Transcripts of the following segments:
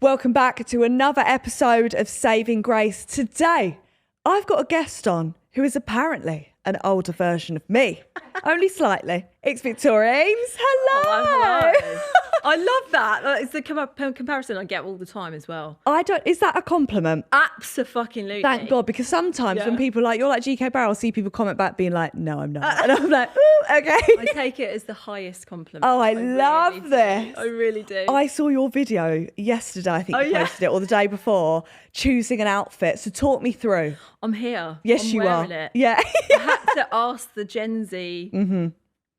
Welcome back to another episode of Saving Grace. Today, I've got a guest on who is apparently an older version of me, only slightly. It's Victoria Emes. Hello. Oh, hello. I love that. It's the comparison I get all the time as well. Is that a compliment? Abso-fucking-lutely. Thank God, because sometimes when people you're like GK Barrel, see people comment back being like, no, I'm not. And I'm like, ooh, okay. I take it as the highest compliment. Oh, I love really this. I really do. I saw your video yesterday, I think you posted it, or the day before, choosing an outfit. So talk me through. I'm here. Yes, I'm you wearing are. It. Yeah. I had to ask the Gen Z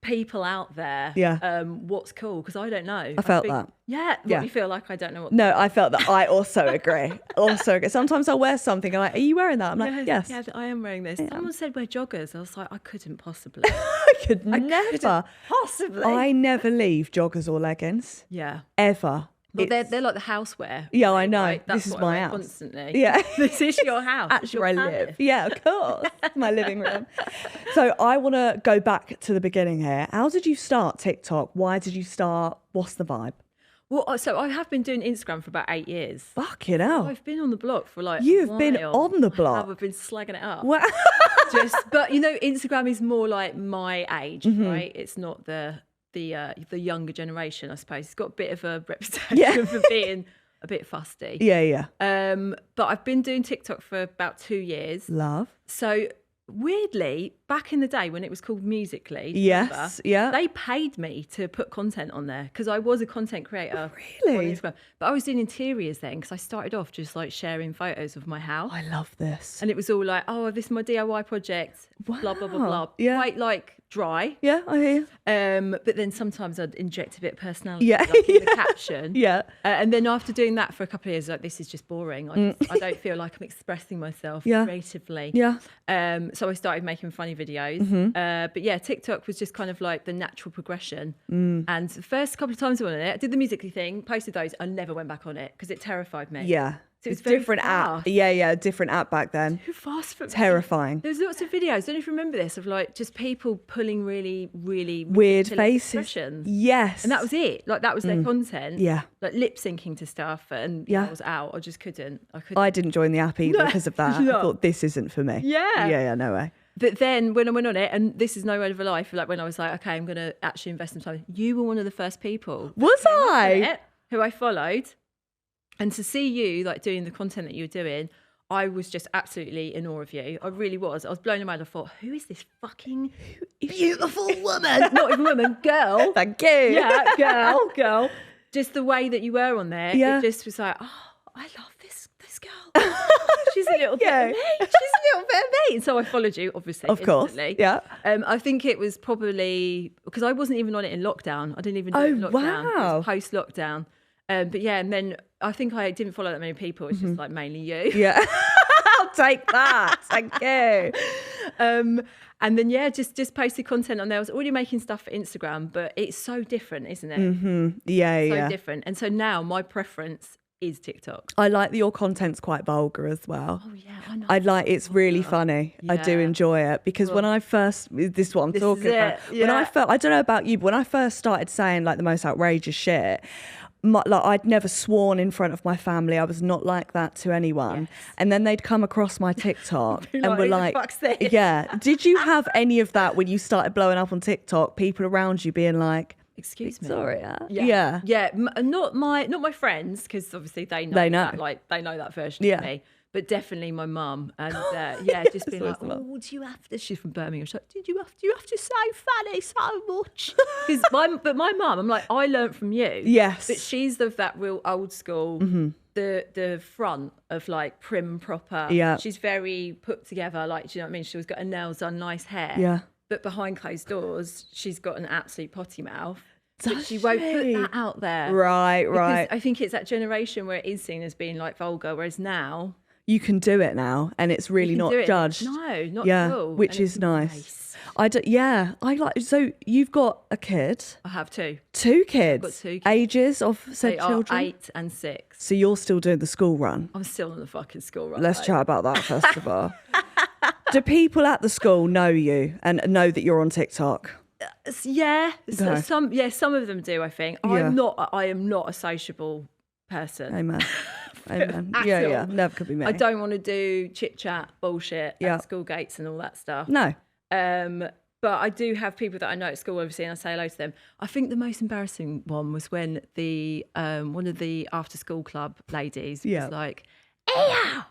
people out there what's cool, because I don't know. I felt that. Yeah. What, you feel like I don't know what. No, I felt that. I also agree. Sometimes I'll wear something and I'm like, are you wearing that? I'm like, yes. Yeah, I am wearing this. Yeah. Someone said wear joggers. I was like, I couldn't possibly. I could never. Possibly. I never leave joggers or leggings. Yeah. Ever. Well, they're like the houseware. Yeah, I know. Right? This is what my I house. Constantly. Yeah. This is your house. Actually, where I live. Yeah, of course. My living room. So I want to go back to the beginning here. How did you start TikTok? Why did you start? What's the vibe? Well, so I have been doing Instagram for about 8 years. Fucking hell. I've been on the block for like You've been on the block. I've been slagging it up. Wow. But you know, Instagram is more like my age, right? It's not the younger generation, I suppose. It's got a bit of a reputation for being a bit fusty. Yeah. But I've been doing TikTok for about 2 years. Love. So weirdly, back in the day when it was called Musical.ly, they paid me to put content on there because I was a content creator. Really? On Instagram. But I was doing interiors then, because I started off just like sharing photos of my house. I love this. And it was all like, oh, this is my DIY project, blah, blah, blah, blah. Yeah. Quite like dry. Yeah, I hear you. But then sometimes I'd inject a bit of personality Yeah. like in the caption. Yeah. And then after doing that for a couple of years, like, this is just boring. I don't feel like I'm expressing myself creatively. Yeah. So I started making funny videos. But yeah, TikTok was just kind of like the natural progression. And the first couple of times I went on it, I did the Musical.ly thing, posted those, I never went back on it because it terrified me. Yeah. So it's very different fast. app. Yeah, different app back then. Too fast for me. Terrifying. There's lots of videos, don't know if you remember this, of like just people pulling really, really Weird ridiculous faces. expressions. Yes. And that was it. Like that was their content. Yeah. Like lip syncing to stuff, and I was out. I just couldn't. I didn't join the app either because of that. No. I thought this isn't for me. Yeah, no way. But then when I went on it, and this is no word of a lie, for like when I was like, okay, I'm going to actually invest in time. You were one of the first people. Was I? Who I followed. And to see you like doing the content that you were doing, I was just absolutely in awe of you. I really was. I was blown away. I thought, who is this fucking beautiful woman? Not even woman, girl. Thank you. Yeah, girl. Just the way that you were on there, it just was like, oh, I love this girl. She's a little bit of me. She's a little bit of me. And so I folled you, obviously. Of course. Yeah. I think it was probably because I wasn't even on it in lockdown. I didn't even do it in lockdown. Wow. It was post-lockdown. But yeah, and then I think I didn't follow that many people. It's just like mainly you. Yeah. I'll take that. Thank you. And then just posted content on there. I was already making stuff for Instagram, but it's so different, isn't it? Yeah, so different. And so now my preference is TikTok. I like that your content's quite vulgar as well. Oh yeah, I know. I like it's really funny. Yeah. I do enjoy it because when I first, this is what I'm talking about. Yeah. When I don't know about you, but when I first started saying like the most outrageous shit, like I'd never sworn in front of my family. I was not like that to anyone. Yes. And then they'd come across my TikTok and were "Who the like, fuck's this?" yeah. Did you have any of that when you started blowing up on TikTok? People around you being like, excuse me, Victoria? Yeah. Not my friends, because obviously they know that, like they know that version of me. But definitely my mum, and just being like, oh, do you have to? She's from Birmingham. She's like, do you have to say funny so much? Because my mum, I'm like, I learnt from you. Yes, but she's of that real old school. The front of like prim proper. Yeah, she's very put together. Like, do you know what I mean? She's got her nails done, nice hair. Yeah, but behind closed doors, she's got an absolute potty mouth. But she won't put that out there. Right. Because I think it's that generation where it is seen as being like vulgar, whereas now you can do it now and it's really not judged. No, not at all. Which is nice. I like. So you've got a kid. I have two. Two kids. I've got 2 kids. Ages of said they children. Are 8 and 6. So you're still doing the school run. I'm still on the fucking school run. Let's chat about that first of all. Do people at the school know you and know that you're on TikTok? Yeah, some of them do. I think I am not a sociable person. Amen. Amen. Yeah. Never could be me. I don't want to do chit chat bullshit at school gates and all that stuff. No. But I do have people that I know at school, obviously, and I say hello to them. I think the most embarrassing one was when the one of the after school club ladies was like, Aya, have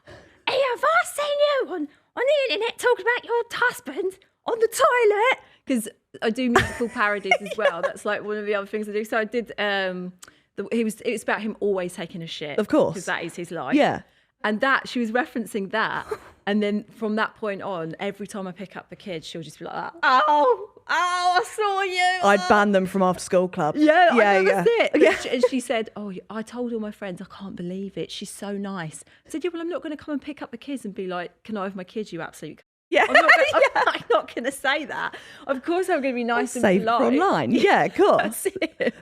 I seen you on the internet talking about your husband on the toilet? Because I do musical parodies as well. That's like one of the other things I do. So I did. It was about him always taking a shit, of course, because that is his life. Yeah. And that she was referencing that, and then from that point on, every time I pick up the kids, she'll just be like, "Oh, I saw you." I'd ban them from after school club. Yeah, that's it. Yeah. And she said, "Oh, I told all my friends, I can't believe it. She's so nice." I said, "Yeah, well, I'm not going to come and pick up the kids and be like, can I have my kids? You absolute." Yeah. I'm not going to say that. Of course, I'm going to be nice and safe polite. Online. Yeah, of course.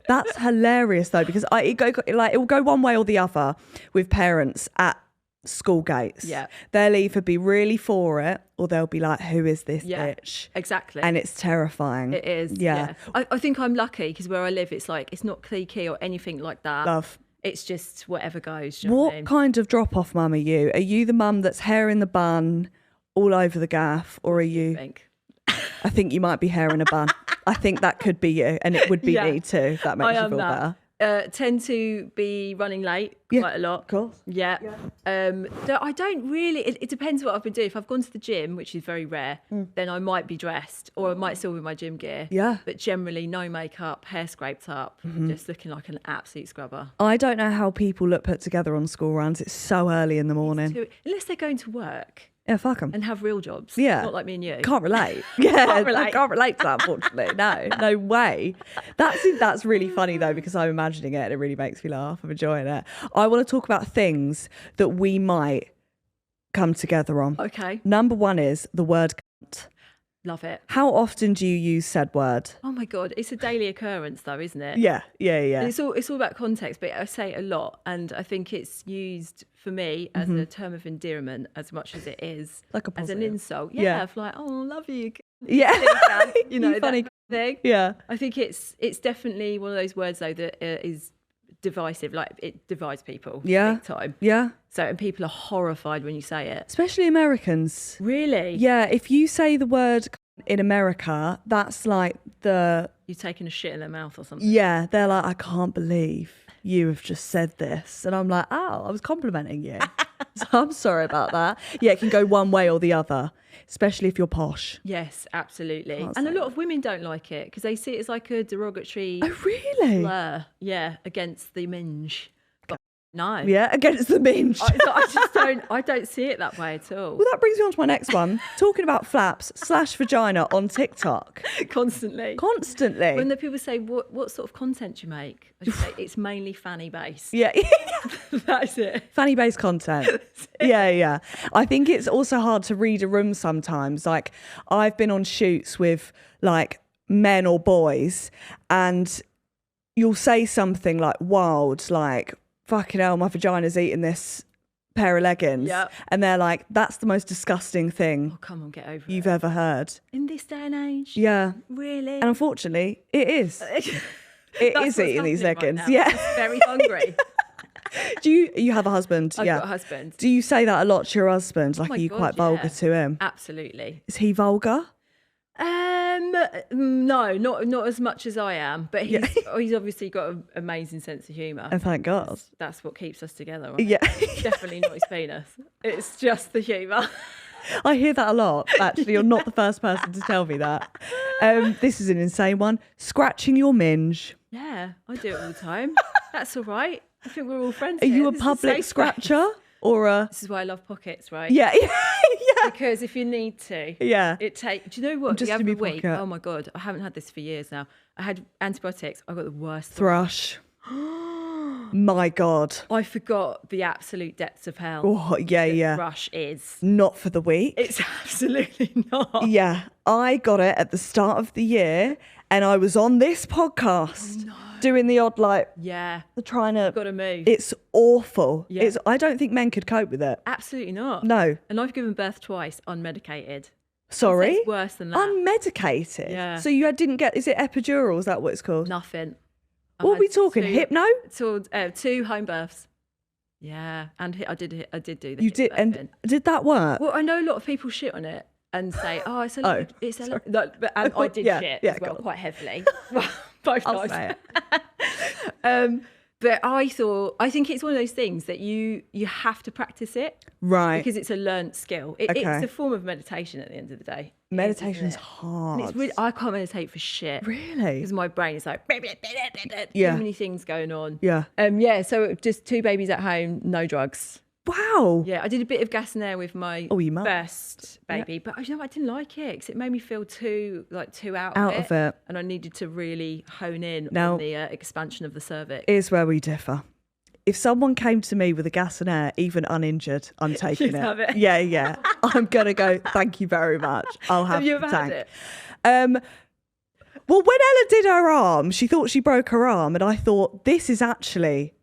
That's hilarious though, because it will go one way or the other with parents at school gates. Yeah. They'll either be really for it or they'll be like, who is this bitch? Exactly. And it's terrifying. It is. Yeah. I think I'm lucky because where I live, it's like, it's not cliquey or anything like that. Love. It's just whatever goes. You know what I mean? Kind of drop off mum are you? Are you the mum that's hair in the bun all over the gaff, or are you? I think you might be hair in a bun. I think that could be you, and it would be me too, if that makes you feel better. Tend to be running late quite a lot. Of course. Yeah. I don't really, it depends what I've been doing. If I've gone to the gym, which is very rare, then I might be dressed, or I might still be in my gym gear. Yeah. But generally no makeup, hair scraped up, just looking like an absolute scrubber. I don't know how people look put together on school runs. It's so early in the morning. Unless they're going to work. Yeah, fuck them. And have real jobs. Yeah. Not like me and you. Can't relate. Yeah, I can't relate to that, unfortunately. No way. That's really funny, though, because I'm imagining it and it really makes me laugh. I'm enjoying it. I want to talk about things that we might come together on. Okay. Number one is the word cunt. Love it. How often do you use said word? Oh my God, it's a daily occurrence though, isn't it? Yeah. And it's all about context, but I say it a lot, and I think it's used for me as a term of endearment as much as it is like as an insult. Like, oh, love you. Yeah. You know, funny that thing. Yeah. I think it's definitely one of those words though that is divisive. Like, it divides people. Yeah. Big time. Yeah. So, and people are horrified when you say it. Especially Americans. Really? Yeah. If you say the word in America, that's like you're taking a shit in their mouth or something. Yeah. They're like, I can't believe you have just said this. And I'm like, oh, I was complimenting you. So I'm sorry about that. Yeah, it can go one way or the other, especially if you're posh. Yes, absolutely. And a lot of women don't like it because they see it as like a derogatory slur. Yeah, against the minge. But no. Yeah, against the minge. I don't see it that way at all. Well, that brings me on to my next one. Talking about flaps / vagina on TikTok. Constantly. When the people say, what sort of content do you make? I just say, it's mainly fanny based. Yeah. That's it. Fanny based content. Yeah. I think it's also hard to read a room sometimes. Like, I've been on shoots with like men or boys, and you'll say something like wild, like, fucking hell, my vagina's eating this pair of leggings. Yep. And they're like, that's the most disgusting thing you've ever heard. In this day and age? Yeah. Really? And unfortunately, it is. It is eating these leggings. Right now. Yeah. I'm very hungry. Do you have a husband? I've got a husband. Do you say that a lot to your husband? Like, are you quite vulgar to him? Absolutely. Is he vulgar? No, not as much as I am, but he's obviously got an amazing sense of humour. And thank God. That's what keeps us together, right? Yeah. Definitely not his penis. It's just the humour. I hear that a lot, actually. You're not the first person to tell me that. This is an insane one. Scratching your minge. Yeah, I do it all the time. That's all right. I think we're all friends. Are you a public scratcher? Or This is why I love pockets, right? Yeah. Because if you need to, do you know what? Just the other week, pocket. oh my God, I haven't had this for years now. I had antibiotics. I got the worst thrush. My God. I forgot the absolute depths of hell. Oh, yeah. Thrush is. Not for the weak. It's absolutely not. Yeah. I got it at the start of the year, and I was on this podcast doing the odd, like, trying to. Got to move. It's awful. Yeah. I don't think men could cope with it. Absolutely not. No. And I've given birth twice unmedicated. Sorry? It's worse than that. Unmedicated? Yeah. So you didn't get, is it epidural? Is that what it's called? Nothing. What are we talking? Hypno? 2 home births. Yeah, and I did do the. You did, and did that work? Well, I know a lot of people shit on it and say, "Oh, it's a lot." No, and I did shit as well, quite heavily. Both times. But I think it's one of those things that you have to practice it, right? Because it's a learned skill. It's a form of meditation at the end of the day. Meditation's hard. And it's really, I can't meditate for shit. Really? Because my brain is like, too many things going on. Yeah. So just 2 babies at home, no drugs. Wow. Yeah, I did a bit of gas and air with my first baby, but I didn't like it because it made me feel too out of it. And I needed to really hone in on the expansion of the cervix. Here's where we differ. If someone came to me with a gas and air, even uninjured, I'm taking it. Have it. Yeah. I'm going to go, thank you very much. I'll have you the ever tank. had it? Well, when Ella did her arm, she thought she broke her arm, and I thought, this is actually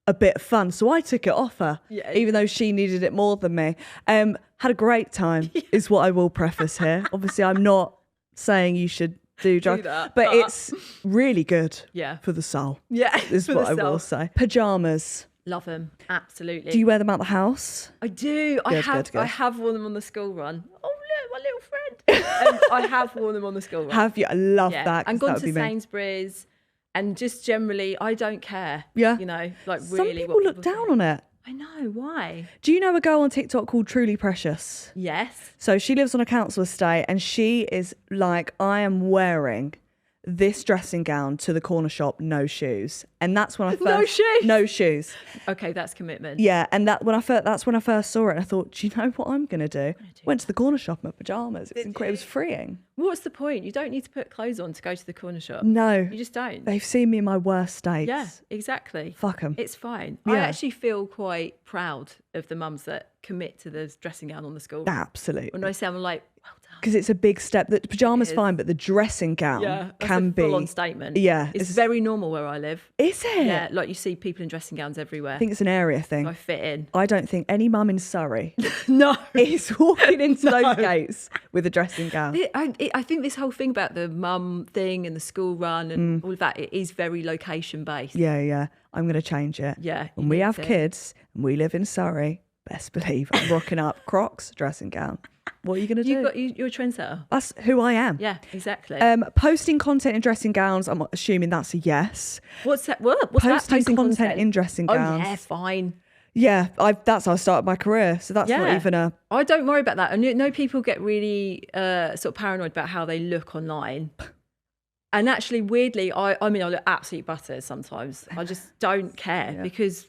a bit of fun. So I took it off her, even though she needed it more than me. Had a great time, is what I will preface here. Obviously, I'm not saying you should do drugs, but it's really good for the soul. Yeah, is what I will say. Pajamas. Love them, absolutely. Do you wear them out the house? I do. Good. I have worn them on the school run. Oh look, my little friend. I have worn them on the school run. Have you? I love that. And gone to Sainsbury's, and just generally, I don't care. Yeah, you know, like some really. People look down on it. I know, why? Do you know a girl on TikTok called Truly Precious? Yes. So she lives on a council estate, and she is like, I am wearing this dressing gown to the corner shop, no shoes. And that's when I first... No shoes. Okay, that's commitment. Yeah, and that's when I first saw it, and I thought, do you know what I'm going to do? Went to the corner shop in my pyjamas. It was incredible. It was freeing. What's the point? You don't need to put clothes on to go to the corner shop. No. You just don't. They've seen me in my worst states. Yeah, exactly. Fuck them. It's fine. Yeah. I actually feel quite proud of the mums that commit to the dressing gown on the school. Absolutely. When I say, I'm like, well done. Because it's a big step. The pyjama's fine, but the dressing gown can be... full-on statement. Yeah. It's very normal where I live. Is it? Yeah, like you see people in dressing gowns everywhere. I think it's an area thing. So I fit in. I don't think any mum in Surrey no is walking into those gates with a dressing gown. I think this whole thing about the mum thing and the school run and all of that, it is very location based. Yeah. I'm going to change it. Yeah. When we have kids and we live in Surrey, best believe I'm rocking up Crocs, dressing gown. What are you going to do? You're a trendsetter. That's who I am. Yeah, exactly. Posting content in dressing gowns, I'm assuming that's a yes. What's that? Posting content in dressing gowns. Oh, yeah, fine. Yeah, that's how I started my career. So that's not even a... I don't worry about that. And you know, people get really sort of paranoid about how they look online. And actually, weirdly, I look absolute butter sometimes. I just don't care because...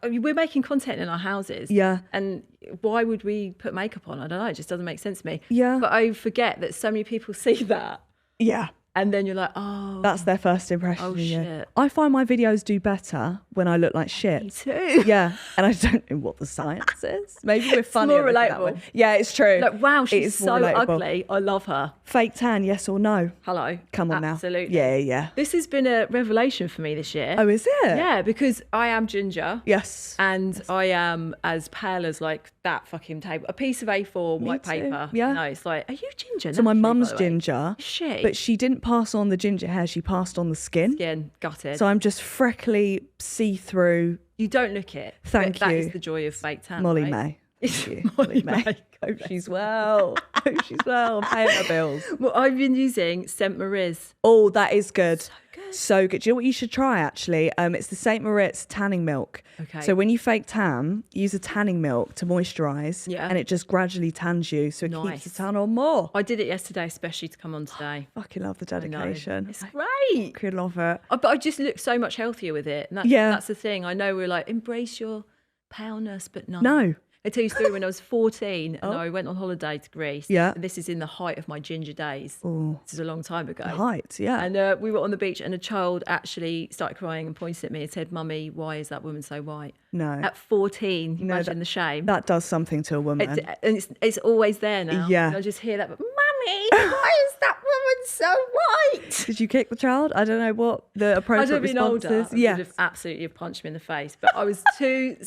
we're making content in our houses. Yeah. And why would we put makeup on? I don't know. It just doesn't make sense to me. Yeah. But I forget that so many people see that. Yeah. And then you're like, oh. That's their first impression. Oh, shit. I find my videos do better when I look like shit. Me too. Yeah. And I don't know what the science is. Maybe we're funny. It's more relatable. Yeah, it's true. Like, wow, she's so ugly. I love her. Fake tan, yes or no? Hello. Come on Absolutely. now. Yeah. This has been a revelation for me this year. Oh, is it? Yeah, because I am ginger. Yes. And I am as pale as like that fucking table. A piece of A4 white paper. Yeah. No, it's like, are you ginger? So my mum's ginger. Shit. But she didn't pass on the ginger hair, she passed on the skin. Gutted. So I'm just freckly, see-through. You don't look it. Thank you. That is the joy of fake tan. Molly right? May. Molly May. Hope she's well. Hope she's well. Paying her bills. Well, I've been using Saint Maurice. Oh, that is good. So good. So good. Do you know what you should try, actually? It's the Saint Maurice tanning milk. Okay. So when you fake tan, use a tanning milk to moisturise. Yeah. And it just gradually tans you, so it keeps the tan on more. I did it yesterday, especially to come on today. Fucking love the dedication. It's great. Could love it. But I just look so much healthier with it. And that's the thing. I know we're like, embrace your paleness, but no. I tell you a story when I was 14 and I went on holiday to Greece. Yeah. And this is in the height of my ginger days. Ooh. This is a long time ago. The height, yeah. And we were on the beach and a child actually started crying and pointed at me and said, "Mummy, why is that woman so white?" No. At 14, imagine the shame. That does something to a woman. And it's always there now. Yeah. And I just hear that, but Mummy, why is that woman so white? Did you kick the child? I don't know what the appropriate response is. Yeah. I would have absolutely punched me in the face. But I was too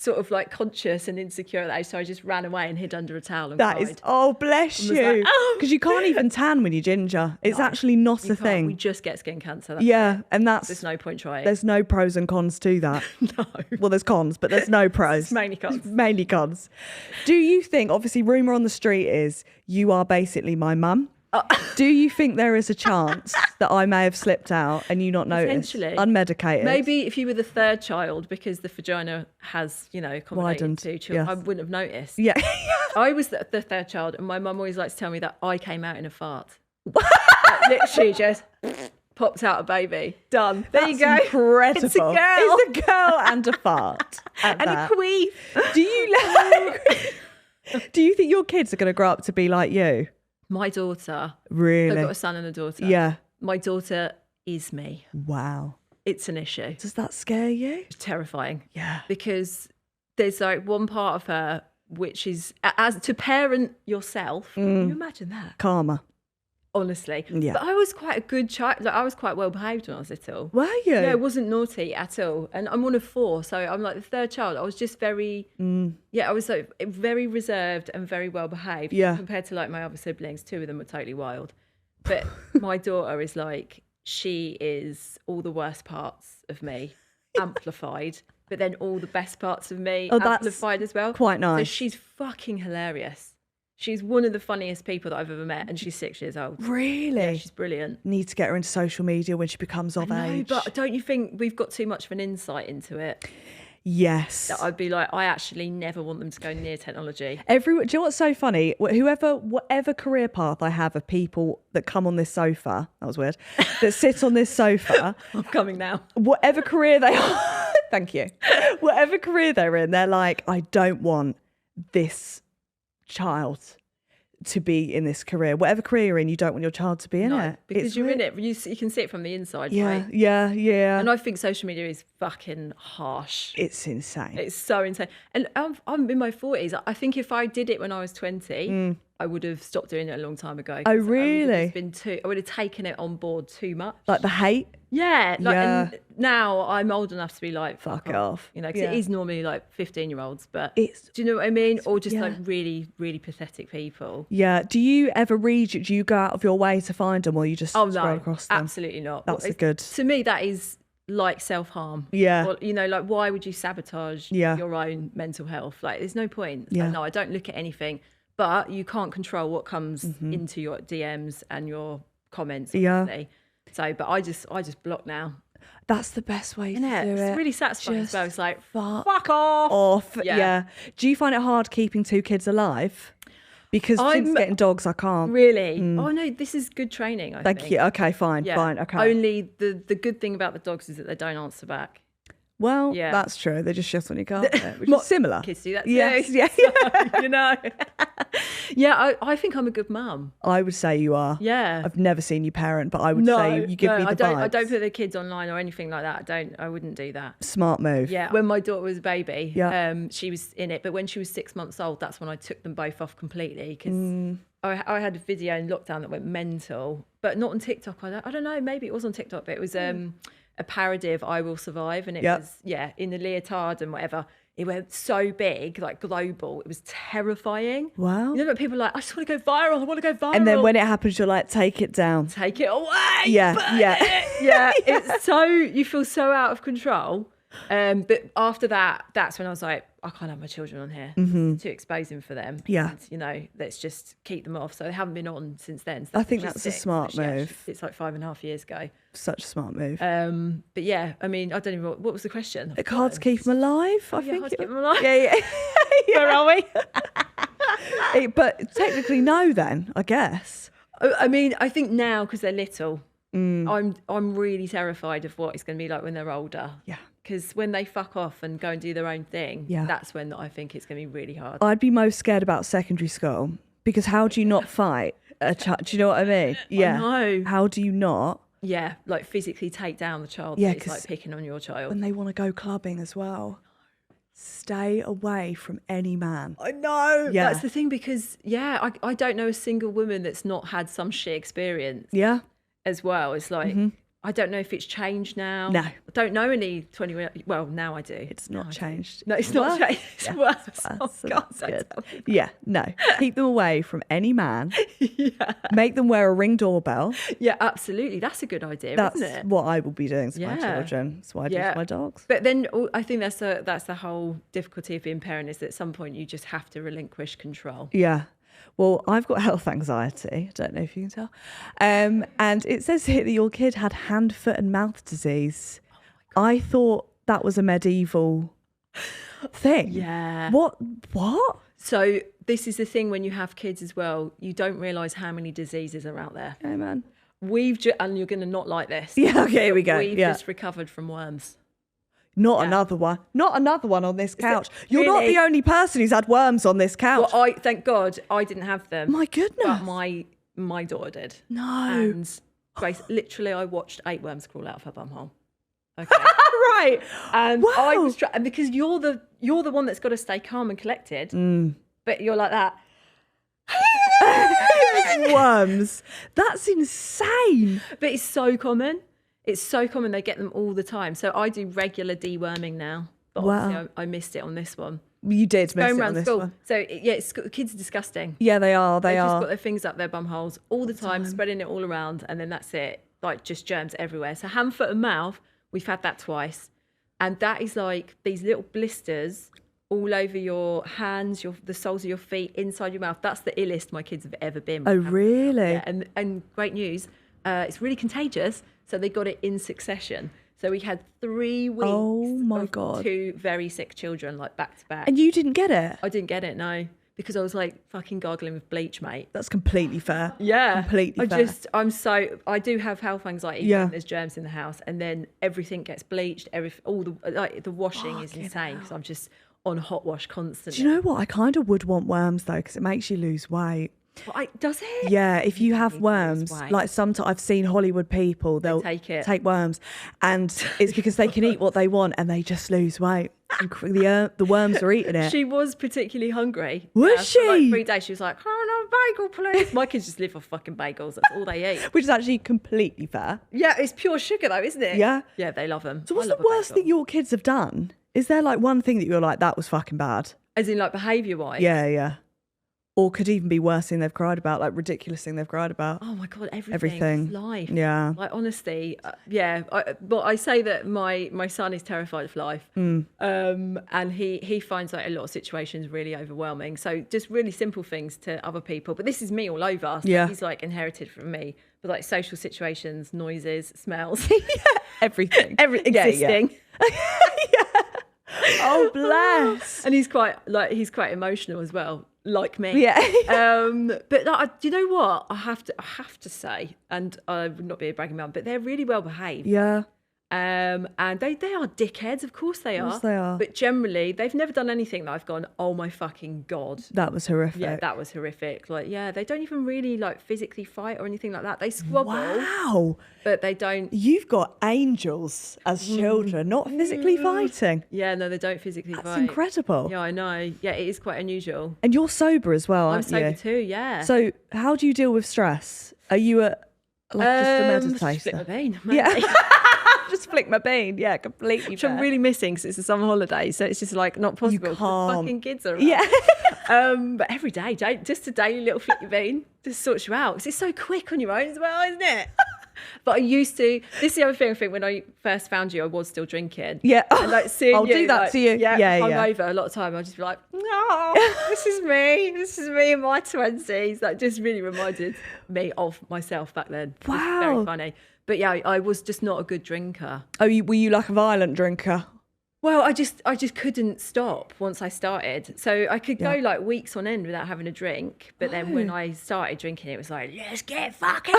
sort of like conscious and insecure at that age, so I just ran away and hid under a towel and That cried. is, oh, bless you. Like, oh. Because you can't even tan when you're ginger. It's actually not a thing. We just get skin cancer. That's yeah, it. and there's no point trying. There's no pros and cons to that. No. Well, there's cons, but there's no pros. It's mainly cons. Mainly cons. Do you think, obviously, rumour on the street is you are basically my mum. Do you think there is a chance that I may have slipped out and you not noticed? Potentially. Unmedicated. Maybe if you were the third child, because the vagina has, accommodated 2 children, yes. I wouldn't have noticed. Yeah. I was the third child, and my mum always likes to tell me that I came out in a fart. Like, literally just popped out a baby. Done. There you go. Incredible. It's a girl. It's a girl and a fart. And a queef. Do you think your kids are going to grow up to be like you? My daughter. Really? I've got a son and a daughter. Yeah. My daughter is me. Wow. It's an issue. Does that scare you? It's terrifying. Yeah. Because there's like one part of her which is, as to parent yourself, can you imagine that? Karma. Honestly. Yeah. But I was quite a good child. Like, I was quite well behaved when I was little. Were you? Yeah, I wasn't naughty at all. And I'm one of 4, so I'm like the third child. I was just very, I was like very reserved and very well behaved. Yeah. Compared to like my other siblings, 2 of them were totally wild. But my daughter is like, she is all the worst parts of me amplified, but then all the best parts of me amplified as well. Quite nice. So she's fucking hilarious. She's one of the funniest people that I've ever met, and she's 6 years old. Really? Yeah, she's brilliant. Need to get her into social media when she becomes of age. But don't you think we've got too much of an insight into it? Yes. That I'd be like, I actually never want them to go near technology. Do you know what's so funny? Whatever career path I have of people that come on this sofa, that was weird, that sit on this sofa. I'm coming now. Whatever career they are, thank you. Whatever career they're in, they're like, I don't want this child to be in this career. Whatever career you're in, you don't want your child to be in it. Because you're in it. You can see it from the inside, right? Yeah. And I think social media is fucking harsh. It's insane. It's so insane. And I'm in my 40s. I think if I did it when I was 20, I would have stopped doing it a long time ago. Oh, really? I would have taken it on board too much. Like the hate? Yeah. And now I'm old enough to be like, fuck it off. You know, because it is normally like 15-year-olds. But do It's you know what I mean? Or just like really, really pathetic people. Yeah. Do you ever read? Do you go out of your way to find them, or you just scroll across them? Absolutely not. That's a good. To me, that is like self-harm. Yeah. Or, you know, like, why would you sabotage your own mental health? Like, there's no point. Yeah. No, I don't look at anything. But you can't control what comes into your DMs and your comments. Obviously. So, but I just block now. That's the best way to do it. It's really satisfying as well. It's like, fuck off. Yeah. Do you find it hard keeping 2 kids alive? Because since getting dogs, I can't. Really? Oh no, this is good training. I think. Thank you. Okay, fine. Okay. Only the good thing about the dogs is that they don't answer back. Well, that's true. They just shit on your carpet, which is similar. Kids do that too. Yes, yeah. So, you know. I think I'm a good mum. I would say you are. Yeah. I've never seen you parent, but I would say you give me the vibes. I don't put the kids online or anything like that. I wouldn't do that. Smart move. Yeah. When my daughter was a baby, she was in it. But when she was 6 months old, that's when I took them both off completely because I had a video in lockdown that went mental, but not on TikTok. I don't know. Maybe it was on TikTok, but it was a parody of I Will Survive, and it was in the leotard and whatever. It went so big, like global. It was terrifying. Wow. You know, people are like, I just want to go viral. I want to go viral. And then when it happens, you're like, take it down. Take it away. Yeah. It's so, you feel so out of control. But after that, that's when I was like, I can't have my children on here. It's too exposing for them. Yeah. And, you know, let's just keep them off. So they haven't been on since then. So I think that's a smart move. It's like 5.5 years ago. Such a smart move. But yeah, I mean, I don't even know, what was the question? It's hard to keep them alive, I think. Hard to keep them alive. Yeah. Where are we? But technically no then, I guess. I mean, I think now, because they're little, I'm really terrified of what it's going to be like when they're older. Yeah. Because when they fuck off and go and do their own thing, that's when I think it's going to be really hard. I'd be most scared about secondary school, because how do you not fight a child? Do you know what I mean? Yeah. I know. How do you not? Yeah, like physically take down the child. Yeah, it's like picking on your child. When they want to go clubbing as well. Stay away from any man. I know. Yeah. That's the thing, because, I don't know a single woman that's not had some shit experience. Yeah. As well. It's like, I don't know if it's changed now. No. I don't know any 20. Well, now I do. It's not changed. No, it's not changed. It's worse. Oh, God, Good. Yeah, no. Keep them away from any man. Yeah. Make them wear a Ring doorbell. Yeah, absolutely. That's a good idea, isn't it? That's what I will be doing to my children. That's what I do to my dogs. But then I think that's the whole difficulty of being a parent, is that at some point you just have to relinquish control. Yeah. Well, I've got health anxiety. I don't know if you can tell. And it says here that your kid had hand, foot and mouth disease. Oh, I thought that was a medieval thing. Yeah. What? So this is the thing when you have kids as well. You don't realise how many diseases are out there. Yeah, man. And you're going to not like this. Yeah, okay, here we go. We've just recovered from worms. Not another one. Not another one on this couch. You're not the only person who's had worms on this couch. Well, thank God I didn't have them. My goodness. But my daughter did. No. And Grace, literally, I watched 8 worms crawl out of her bumhole. Okay. Right. And I was and because you're the one that's got to stay calm and collected. But you're like that. Worms. That's insane. But it's so common. It's so common. They get them all the time. So I do regular deworming now. But obviously I missed it on this one. You did miss Going it around on this school. one. So kids are disgusting. Yeah, they are. They've just got their fingers up their bum holes all the time, spreading it all around, and then that's it. Like just germs everywhere. So hand, foot, and mouth. We've had that twice, and that is like these little blisters all over your hands, the soles of your feet, inside your mouth. That's the illest my kids have ever been. Oh, really? Yeah, and great news, it's really contagious. So they got it in succession. So we had 3 weeks of 2 very sick children, like back to back. And you didn't get it? I didn't get it, no. Because I was like fucking gargling with bleach, mate. That's completely fair. Yeah. Completely fair. I do have health anxiety when there's germs in the house, and then everything gets bleached, the washing is insane because I'm just on hot wash constantly. Do you know what? I kind of would want worms though, because it makes you lose weight. Does it? Yeah, if you have worms, like sometimes I've seen Hollywood people, they'll take worms, and it's because they can eat what they want and they just lose weight. The worms are eating it. She was particularly hungry. Was she? For like 3 days, she was like, "Oh, no, bagel, please." My kids just live off fucking bagels. That's all they eat. Which is actually completely fair. Yeah, it's pure sugar though, isn't it? Yeah. Yeah, they love them. So what's the worst thing your kids have done? Is there like one thing that you're like, that was fucking bad? As in like behaviour-wise? Yeah. Or could even be worse thing they've cried about, like ridiculous thing they've cried about. Oh my God, everything. Life. Yeah. Like honestly, but I say that my son is terrified of life. And he finds like a lot of situations really overwhelming. So just really simple things to other people. But this is me all over. So he's like inherited from me. But like social situations, noises, smells. Everything. Existing. Oh, bless. And he's quite emotional as well, like me. Yeah. But do you know what? I have to say, and I would not be a bragging man, but they're really well behaved. Yeah. And they are dickheads, of course they are. Of course they are. But generally, they've never done anything that I've gone, oh my fucking God. That was horrific. Yeah, that was horrific. Like, yeah, they don't even really like physically fight or anything like that. They squabble. Wow. But they don't. You've got angels as children, not physically fighting. Yeah, no, they don't physically fight. That's incredible. Yeah, I know. Yeah, it is quite unusual. And you're sober as well, aren't you? I'm sober too, yeah. So how do you deal with stress? Are you just a meditator? Just flick my bean. Yeah. Just flick my bean. Yeah, completely. Which I'm really missing because it's a summer holiday, so it's just like not possible. You can't. The fucking kids are around. Yeah. But every day, just a daily little flick your bean just sorts you out because it's so quick on your own as well, isn't it? But I used to. This is the other thing. I think when I first found you, I was still drinking. Yeah. And like seeing I'll do that to you. Yeah. Over a lot of time. I'll just be like, no, this is me. This is me in my 20s. That just really reminded me of myself back then. Wow. It was very funny. But yeah, I was just not a good drinker. Oh, were you like a violent drinker? Well, I just couldn't stop once I started. So I could go like weeks on end without having a drink. But then when I started drinking, it was like, let's get fucking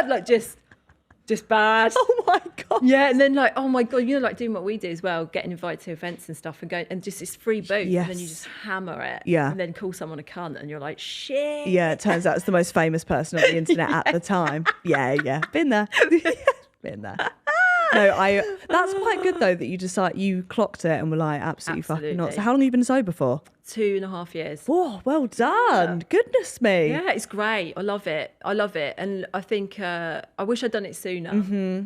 like just bad. Oh my God. Yeah, and then like, oh my God, you know, like doing what we do as well, getting invited to events and stuff and going and just it's free booze. Yes. And then you just hammer it. Yeah. And then call someone a cunt and you're like, shit. Yeah, it turns out it's the most famous person on the internet at the time. Yeah. Been there. Been there. No, that's quite good though that you just like you clocked it and were like absolutely fucking not. So how long have you been sober for? 2.5 years. Oh, well done. Yeah. Goodness me. Yeah, it's great. I love it. And I think I wish I'd done it sooner.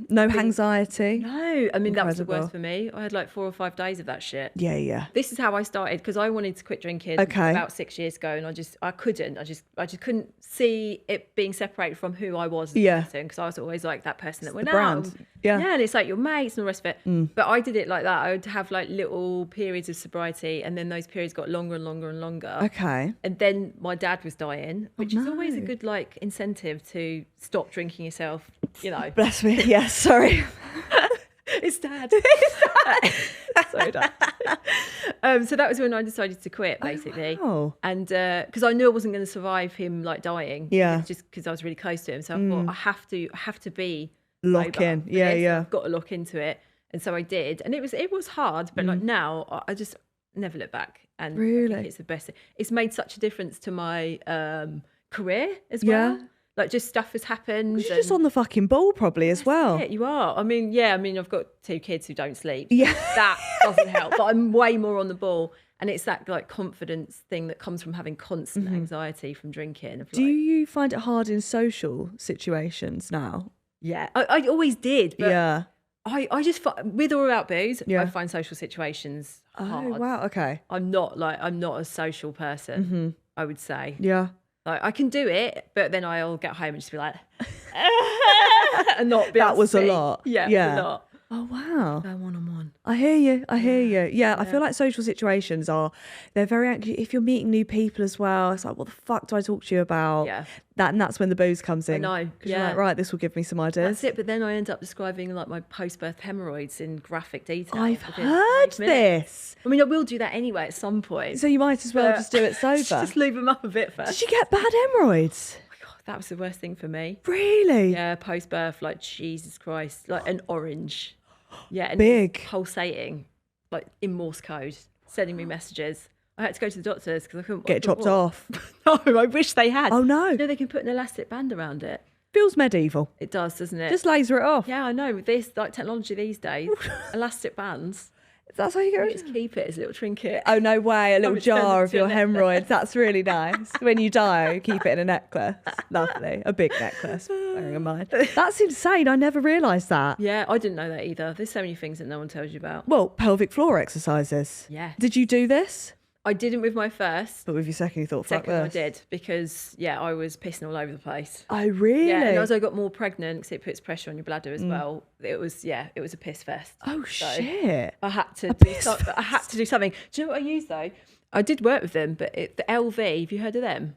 No anxiety. No, I mean, that was the worst for me. I had like 4 or 5 days of that shit. Yeah. This is how I started, because I wanted to quit drinking about 6 years ago, and I couldn't. I just couldn't see it being separated from who I was as a person, because I was always like that person that went out. Yeah, and it's like your mates and the rest of it. But I did it like that. I would have like little periods of sobriety, and then those periods got longer and longer and longer. Okay. And then my dad was dying, which is always a good like incentive to stop drinking yourself, you know. Bless me. Yeah, sorry. It's dad. Sorry, Dad. So that was when I decided to quit, basically. Oh, wow. And because I knew I wasn't going to survive him like dying. Yeah. Just because I was really close to him. So I thought I have to be lock in. Yeah. I've got to look into it. And so I did. And it was hard, but like now I just never look back. And really, I think it's the best. It's made such a difference to my career as well. Like, just stuff has happened. You're just on the fucking ball probably as well. Yeah, you are. I mean, I've got 2 kids who don't sleep. Yeah. That doesn't help. But I'm way more on the ball. And it's that like confidence thing that comes from having constant anxiety from drinking. Do you find it hard in social situations now? Yeah, I always did. But I just, with or without booze, I find social situations hard. Oh, wow. Okay. I'm not a social person, I would say. Yeah. Like, I can do it, but then I'll get home and just be like, and not be able to speak. A lot. Yeah, it was a lot. Oh, wow. Go one-on-one. I hear you. Yeah, I feel like social situations they're very anxious. If you're meeting new people as well, it's like, what the fuck do I talk to you about? Yeah. And that's when the booze comes in. I know. Because you're like, right, this will give me some ideas. That's it. But then I end up describing like my post-birth hemorrhoids in graphic detail. I've heard this. I mean, I will do that anyway at some point. So you might as well just do it sober. Just leave them up a bit first. Did you get bad hemorrhoids? Oh my God, that was the worst thing for me. Really? Yeah, post-birth, like Jesus Christ, like an orange. Yeah, and big, pulsating, like in Morse code, sending me messages. I had to go to the doctors because I couldn't get it chopped off. No, I wish they had. Oh no! You know, they can put an elastic band around it. Feels medieval. It does, doesn't it? Just laser it off. Yeah, I know. With this like technology these days, elastic bands. That's how you get it. Just keep it as a little trinket. Oh no way! A little jar of your hemorrhoids. That's really nice. When you die, keep it in a necklace. Lovely, a big necklace. Bearing in mind, that's insane. I never realised that. Yeah, I didn't know that either. There's so many things that no one tells you about. Well, pelvic floor exercises. Yeah. Did you do this? I didn't with my first. But with your second, you thought, fuck this. I did, because, I was pissing all over the place. Oh, really? Yeah, and as I got more pregnant, because it puts pressure on your bladder as well, it was a piss fest. Oh, so shit. I had to do something. Do you know what I used, though? I did work with them, but the LV, have you heard of them?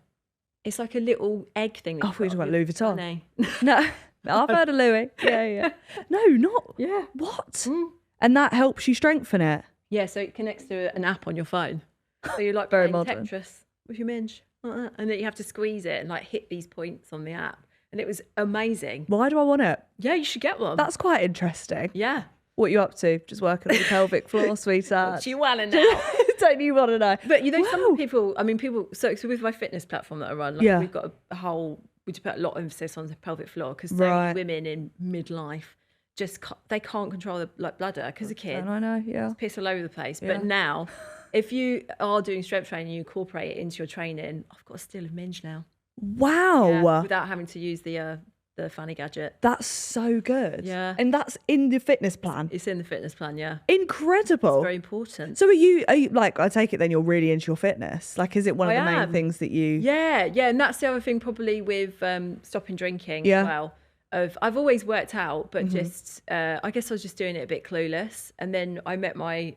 It's like a little egg thing. Oh, we talking about Louis Vuitton. No, I've heard of Louis. Yeah. No, not. Yeah. What? Mm. And that helps you strengthen it? Yeah, so it connects to an app on your phone. So you're like very playing modern. Tetris with your minge, and then you have to squeeze it and like hit these points on the app, and it was amazing. Why do I want it? Yeah, you should get one. That's quite interesting. Yeah. What are you up to? Just working on the pelvic floor, sweetheart. What you want to know? Don't you want to know? But some people. I mean, so with my fitness platform that I run, we've got a whole. We put a lot of emphasis on the pelvic floor, because so many women in midlife they can't control the bladder because a kid. I know. Yeah. Piss all over the place. Yeah. But now, if you are doing strength training, you incorporate it into your training. I've got a still of minge now. Wow. Yeah, without having to use the fanny gadget. That's so good. Yeah. And that's in the fitness plan. It's in the fitness plan, yeah. Incredible. It's very important. So are you like, I take it then you're really into your fitness? Like, is it one of the main things that you... Yeah. And that's the other thing probably with stopping drinking as well. I've always worked out, but just, I guess I was just doing it a bit clueless. And then I met my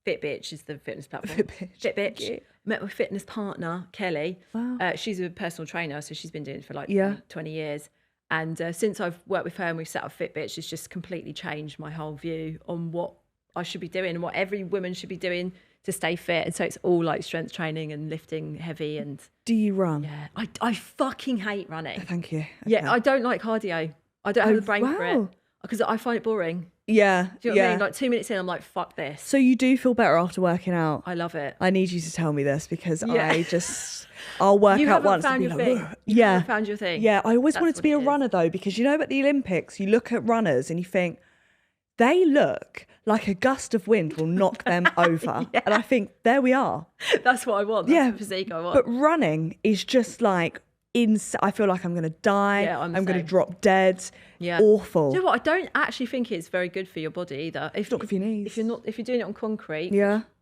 Fitbitch, is the fitness platform. Fitbitch. Yeah. Met my fitness partner, Kelly. Wow. She's a personal trainer, so she's been doing it for 20 years. And since I've worked with her and we've set up Fitbitch, it's just completely changed my whole view on what I should be doing and what every woman should be doing to stay fit. And so it's all like strength training and lifting heavy. And do you run? Yeah, I fucking hate running. Thank you. Okay. Yeah, I don't like cardio. I don't have the brain for it because I find it boring. Yeah. Do you know what I mean? Like 2 minutes in, I'm like, fuck this. So you do feel better after working out? I love it. I need you to tell me this, because I'll work out once and be like, you haven't found your thing. Yeah, I always wanted to be a runner though, because at the Olympics, you look at runners and you think, they look like a gust of wind will knock them over. Yeah. And I think, there we are. That's what I want. That's the physique I want. But running is just like, I feel like I'm going to die. Yeah, I'm going to drop dead. Yeah. Awful. Do you know what? I don't actually think it's very good for your body either. It's not good for your knees. If you're doing it on concrete,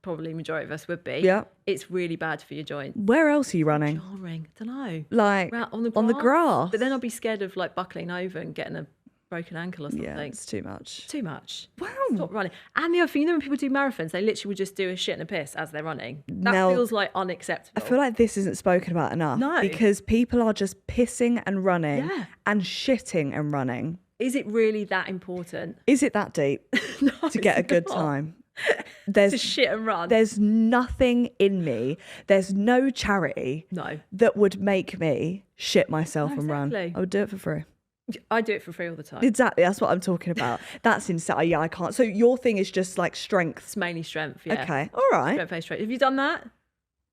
probably majority of us would be. Yeah. It's really bad for your joint. Where else are you running? Jarring. I don't know. Like on the grass. But then I'll be scared of like buckling over and getting a broken ankle or something. Yeah, it's too much. Too much. Wow. Stop running. And the other thing, when people do marathons, they literally would just do a shit and a piss as they're running. That feels like unacceptable. I feel like this isn't spoken about enough. No. Because people are just pissing and running and shitting and running. Is it really that important? Is it that deep to get a good time? To shit and run. There's nothing in me. There's no charity that would make me shit myself and run. I would do it for free. I do it for free all the time. Exactly, that's what I'm talking about. That's insane. Yeah, I can't. So your thing is just like strength. It's mainly strength, yeah. Okay, all right. Strength. Have you done that?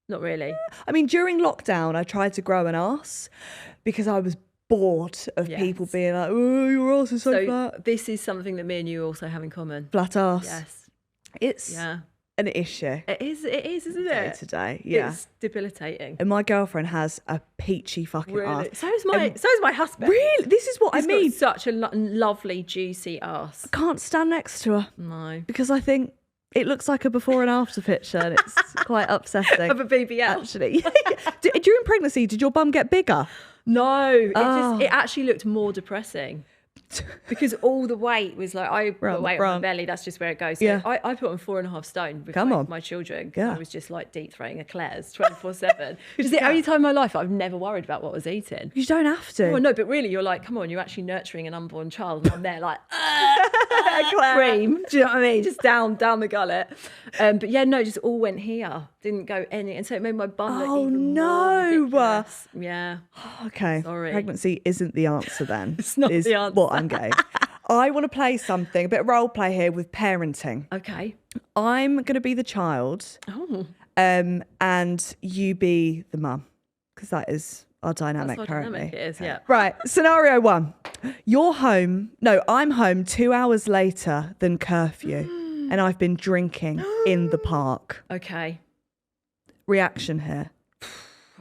Not really. I mean, during lockdown, I tried to grow an arse because I was bored of people being like, oh, your arse is so flat. This is something that me and you also have in common. Flat arse. Yes. It's an issue. It is, isn't it? Day to day, yeah. It's debilitating. And my girlfriend has a peachy fucking arse. So is my husband. Really? This is what I mean. Got such a lovely, juicy arse. I can't stand next to her. No. Because I think it looks like a before and after picture and it's quite upsetting. Of a BBL. Actually. During pregnancy, did your bum get bigger? No. It actually looked more depressing. Because all the weight was like, I put weight on my belly, that's just where it goes. So I put on 4.5 stone with my children. I was just like deep throating eclairs 24/7. It's the only time in my life I've never worried about what I was eating. You don't have to. Oh, no, but really, you're like, come on, you're actually nurturing an unborn child. And I'm there like, cream. Do you know what I mean? Just down the gullet. But yeah, no, just all went here. Didn't go any. And so it made my bum look even more ridiculous. Yeah. Okay. Sorry. Pregnancy isn't the answer then. It's not the answer. What I'm getting. I want to play something, a bit of role play here with parenting. Okay. I'm going to be the child. Oh. And you be the mum. Because that is our dynamic currently. Dynamic it is, yeah. Right. Scenario 1. I'm home 2 hours later than curfew. And I've been drinking in the park. Okay. Reaction here.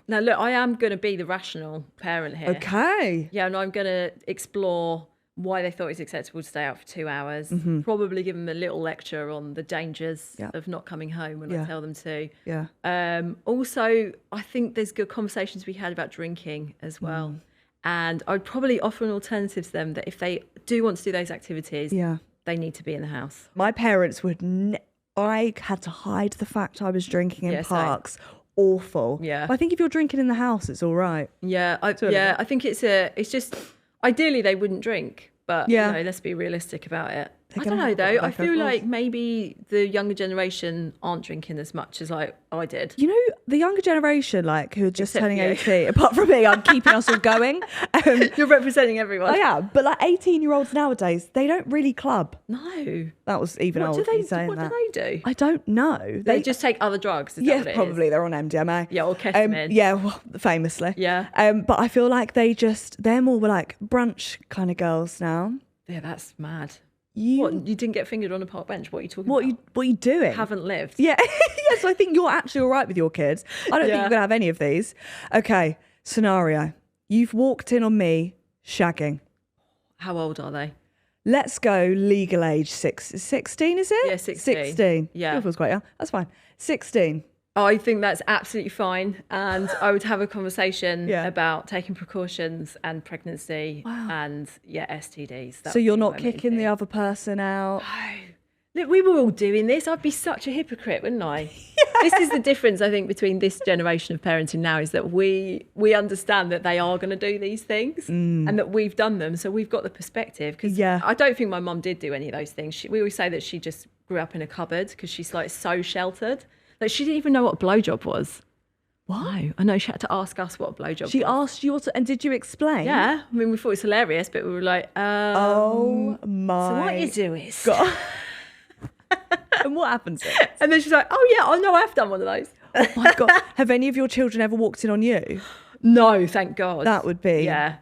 Now, look, I am going to be the rational parent here. Okay. Yeah, and I'm going to explore why they thought it was acceptable to stay out for 2 hours. Mm-hmm. Probably give them a little lecture on the dangers of not coming home when I tell them to. Yeah. Also, I think there's good conversations to be had about drinking as well. And I'd probably offer an alternative to them that if they do want to do those activities, they need to be in the house. My parents would... I had to hide the fact I was drinking in parks. Same. Awful. Yeah. But I think if you're drinking in the house, it's all right. Yeah. I think it's just, ideally they wouldn't drink, but let's be realistic about it. I don't know though. I feel like maybe the younger generation aren't drinking as much as I did. You know, the younger generation, like who are just turning 18, apart from me, I'm keeping us all going. You're representing everyone. Oh yeah, but like 18-year-olds nowadays, they don't really club. No. That was even old. What do they do? I don't know. They just take other drugs. Probably they're on MDMA. Yeah, or ketamine. Well, famously. Yeah. But I feel like they're more like brunch kind of girls now. Yeah, that's mad. You didn't get fingered on a park bench? What are you talking about? What are you doing? Haven't lived. Yeah. Yes, I think you're actually all right with your kids. I don't think you're going to have any of these. Okay, scenario. You've walked in on me shagging. How old are they? Let's go legal age 16, is it? Yeah, 16. 16. Yeah. Feels quite young. That's fine. 16. I think that's absolutely fine. And I would have a conversation about taking precautions and pregnancy and, STDs. So you're not kicking the other person out? No. Look, we were all doing this. I'd be such a hypocrite, wouldn't I? This is the difference, I think, between this generation of parenting now is that we understand that they are going to do these things and that we've done them. So we've got the perspective. Because I don't think my mum did do any of those things. We always say that she just grew up in a cupboard because she's like so sheltered. Like she didn't even know what a blowjob was. What? No, I know she had to ask us what a blowjob was. She asked you and did you explain? Yeah. I mean, we thought it was hilarious, but we were like, oh my. So what you do is... God. And what happens next? And then she's like, oh no, I've done one of those. Oh my God. Have any of your children ever walked in on you? No, thank God. That would be... Yeah.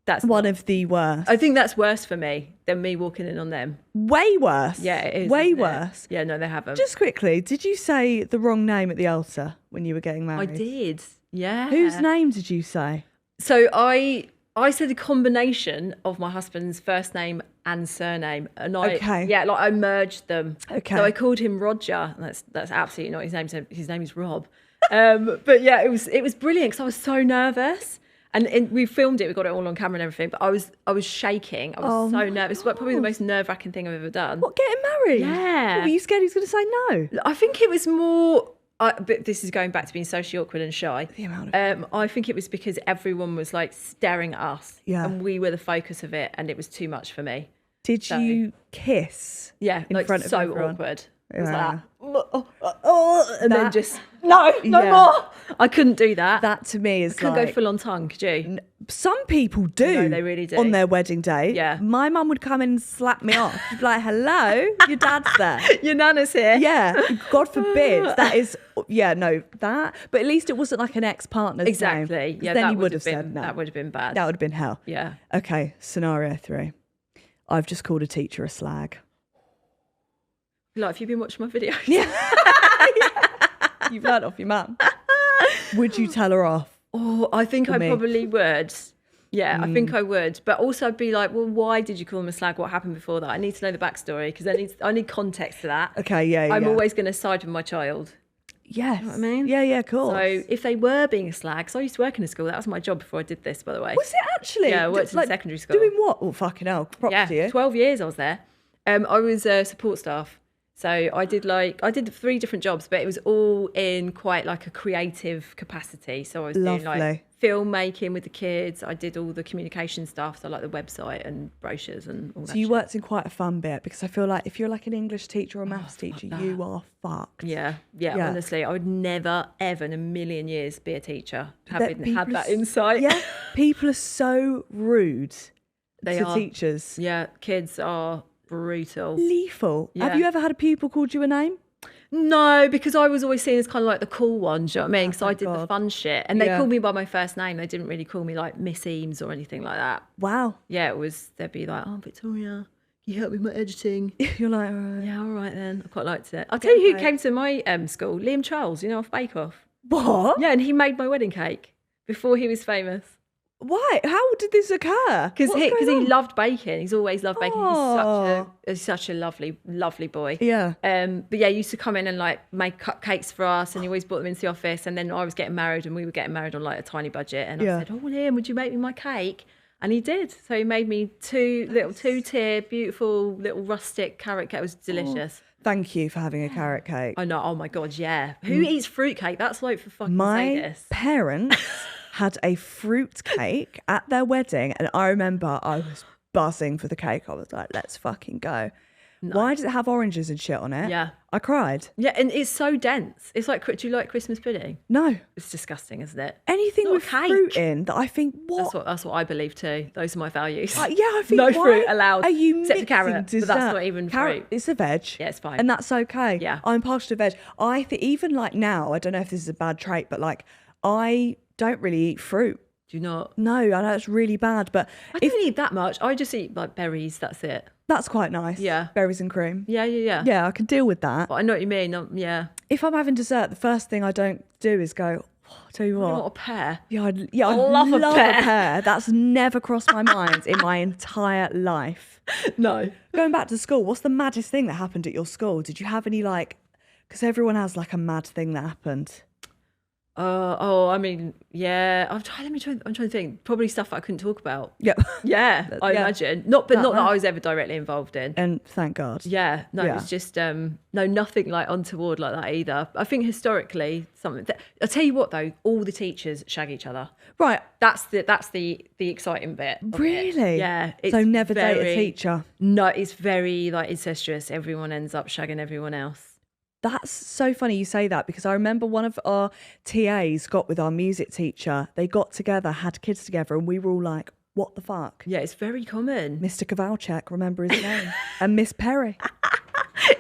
That's one of the worst. I think that's worse for me than me walking in on them. Way worse. Yeah, it is. Way worse. Yeah, no, they haven't. Just quickly, did you say the wrong name at the altar when you were getting married? I did. Yeah. Whose name did you say? So I said a combination of my husband's first name and surname, and I merged them. Okay. So I called him Roger. That's absolutely not his name. His name is Rob. But yeah, it was brilliant because I was so nervous. And we filmed it, we got it all on camera and everything, but I was shaking. I was so nervous. It's probably the most nerve-wracking thing I've ever done. What, getting married? Yeah. Were you scared he was going to say no? I think it was more, but this is going back to being socially awkward and shy. The amount of I think it was because everyone was like staring at us. Yeah. And we were the focus of it, and it was too much for me. Did you kiss? Yeah, in front of so everyone? Awkward. Yeah. It was like, and then just, no Yeah. more. I couldn't do that. That to me is Couldn't like... go full on tongue, could you? Some people do. No, they really do. On their wedding day. Yeah. My mum would come in and slap me off. She'd be like, hello, your dad's there. Your nana's here. Yeah. God forbid. That is, that. But at least it wasn't like an ex-partner's Exactly. name. Yeah, then that you would have been, said no. That would have been bad. That would have been hell. Yeah. Okay, scenario 3. I've just called a teacher a slag. Like, have you been watching my videos? Yeah. You've learned off your mum. Would you tell her off? Oh, I think I probably would. Yeah, I think I would. But also I'd be like, well, why did you call him a slag? What happened before that? I need to know the backstory because I need context to that. Okay, yeah, I'm always going to side with my child. Yes. You know what I mean? Yeah, cool. So if they were being a slag, so I used to work in a school. That was my job before I did this, by the way. Was it actually? Yeah, I worked in secondary school. Doing what? Oh, fucking hell. Props to you. 12 years I was there. I was support staff. So I did 3 different jobs, but it was all in quite like a creative capacity. So I was doing like filmmaking with the kids. I did all the communication stuff, so like the website and brochures and all that. So you worked in quite a fun bit because I feel like if you're like an English teacher or a maths teacher, you are fucked. Yeah. Honestly, I would never, ever in a million years be a teacher. Had that insight. Yeah, people are so rude to teachers. Yeah, kids are brutal. Lethal. Yeah. Have you ever had a pupil called you a name? No, because I was always seen as kind of like the cool one, do you know what I mean? Because I did the fun shit. And they called me by my first name. They didn't really call me like Miss Emes or anything like that. Wow. Yeah, they'd be like, oh, Victoria, can you help me with my editing? You're like, all right. Yeah, all right then. I quite liked it. I'll tell you who came to my school, Liam Charles, you know, off Bake Off. What? Yeah, and he made my wedding cake before he was famous. Why? How did this occur? Because he loved baking. He's always loved baking. He's such a lovely, lovely boy. Yeah. But yeah, he used to come in and like make cupcakes for us, and he always brought them into the office. And then I was getting married, and we were getting married on like a tiny budget. And I said, "Oh, Liam, would you make me my cake?" And he did. So he made me 2-tier, beautiful little rustic carrot cake. It was delicious. Thank you for having a carrot cake. I know. Oh my god, yeah. Who eats fruit cake? That's like for fucking My parents had a fruit cake at their wedding, and I remember I was buzzing for the cake. I was like, let's fucking go. No. Why does it have oranges and shit on it? Yeah. I cried. Yeah, and it's so dense. It's like, do you like Christmas pudding? No. It's disgusting, isn't it? Anything with fruit in that I think, what? That's what I believe too. Those are my values. Yeah, I think no fruit allowed. Are you except for carrot, dessert? but that's not even fruit. It's a veg. Yeah, it's fine. And that's okay. Yeah. I'm partial to veg. I think even like now, I don't know if this is a bad trait, but like I don't really eat fruit. Do you not? No, I know it's really bad, but I don't eat that much. I just eat like berries. That's it. That's quite nice. Yeah. Berries and cream. Yeah. Yeah, I can deal with that. But I know what you mean. Yeah. If I'm having dessert, the first thing I don't do is go, oh, I'll tell you what. You want a pear? Yeah, I love a pear. That's never crossed my mind in my entire life. No. Going back to school, what's the maddest thing that happened at your school? Did you have any because everyone has like a mad thing that happened. I mean, yeah. I'm trying to think. Probably stuff I couldn't talk about. Yeah. Yeah, I imagine. Not that I was ever directly involved in. And thank God. Yeah. No, it's just nothing like untoward like that either. I think historically something I'll tell you what though, all the teachers shag each other. Right. That's the exciting bit. Really? Yeah. So never date a teacher. No, it's very like incestuous. Everyone ends up shagging everyone else. That's so funny you say that because I remember one of our TAs got with our music teacher. They got together, had kids together, and we were all like, what the fuck? Yeah, it's very common. Mr. Kowalczyk, remember his name. And Miss Perry.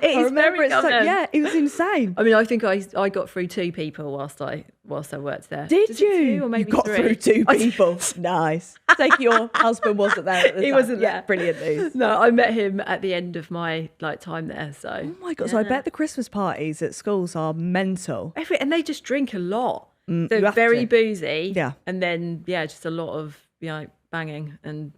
It is very common. Yeah, it was insane. I mean, I think I got through 2 people whilst I worked there. Did you? 2 or maybe you got 3? through 2 people. Nice. Take your husband wasn't there at the time. He wasn't there. Yeah, brilliant news. No, I met him at the end of my time there. So. Oh my God! So I bet the Christmas parties at schools are mental. And they just drink a lot. They're very boozy. Yeah. And then just a lot of banging and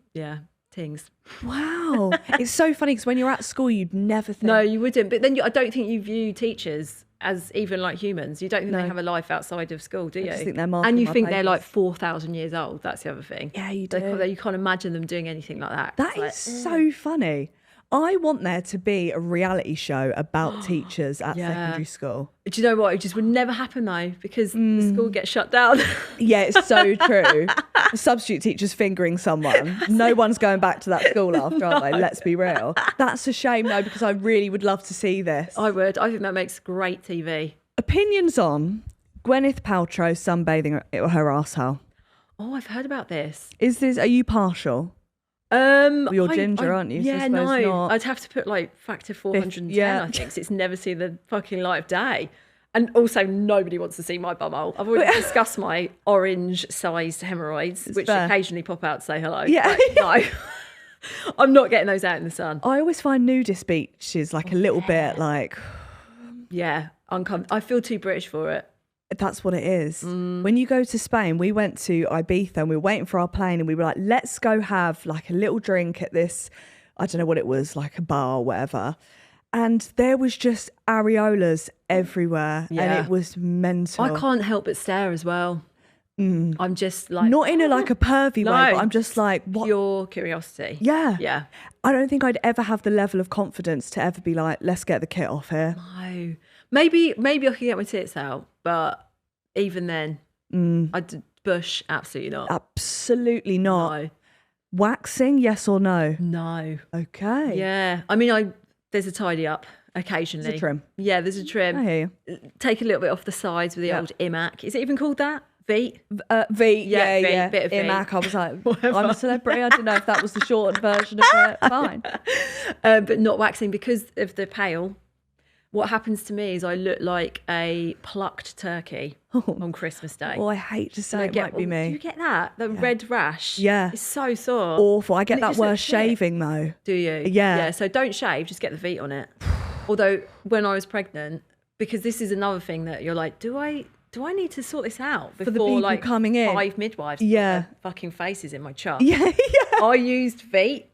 things. Wow. It's so funny because when you're at school, you'd never think. No, you wouldn't. But then I don't think you view teachers as even like humans. You don't think they have a life outside of school, do you? I just think they're marking and you my think they're papers. like 4,000 years old. That's the other thing. Yeah, you do. You can't imagine them doing anything like that. That is so funny. I want there to be a reality show about teachers at secondary school. Do you know what? It just would never happen though, because the school gets shut down. Yeah, it's so true. A substitute teacher's fingering someone. No one's going back to that school after, are they? Let's be real. That's a shame though, because I really would love to see this. I would. I think that makes great TV. Opinions on Gwyneth Paltrow sunbathing her arsehole. Oh, I've heard about this. Are you partial? You're ginger, aren't you? Yeah, so no. not. I'd have to put like factor 410, yeah. I think, 'cause it's never seen the fucking light of day. And also, nobody wants to see my bumhole. I've already discussed my orange-sized hemorrhoids, which fair. occasionally pop out to say hello. Yeah. No, I'm not getting those out in the sun. I always find nudist beaches like a little bit like... Yeah, uncomfortable. I feel too British for it. That's what it is. When you go to Spain, we went to Ibiza and we were waiting for our plane and we were like, let's go have like a little drink at this, I don't know what it was, like a bar or whatever. And there was just areolas everywhere and it was mental. I can't help but stare as well. I'm just like... Not in a like a pervy way, but I'm just like... what? Pure curiosity. Yeah. Yeah. I don't think I'd ever have the level of confidence to ever be like, let's get the kit off here. No. Maybe I can get my tits out, but even then, bush, absolutely not. Absolutely not. No. Waxing, yes or no? No. Okay. Yeah. I mean, there's a tidy up occasionally. There's a trim. Yeah, there's a trim. I hear you. Take a little bit off the sides with the old imac. Is it even called that? Veet? Veet, yeah. Bit of Veet. Imac, I was like, I'm a celebrity. I didn't know if that was the shortened version of it. Fine. But not waxing because of the pale. What happens to me is I look like a plucked turkey on Christmas Day. Oh, I hate to say it might be me. Do you get that? The red rash? Yeah. It's so sore. Awful. I get And it that just worse looks shit. shaving though. Do you? Yeah. Yeah, so don't shave, just get the Veet on it. Although when I was pregnant, because this is another thing that you're like, do I need to sort this out before the people like coming in? 5 midwives put their fucking faces in my chuck? Yeah. I used Veet.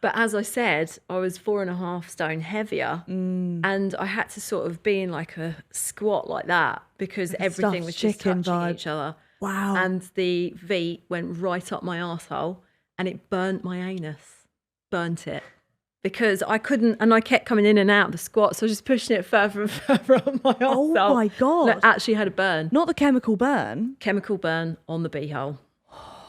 But as I said, I was 4.5 stone heavier and I had to sort of be in like a squat like that because everything was just touching each other. Wow. And the Veet went right up my arsehole and it burnt my anus. Burnt it. Because I couldn't, and I kept coming in and out of the squat, so I was just pushing it further and further up my arsehole. Oh my God. And it actually had a burn. Not the chemical burn. Chemical burn on the beehole.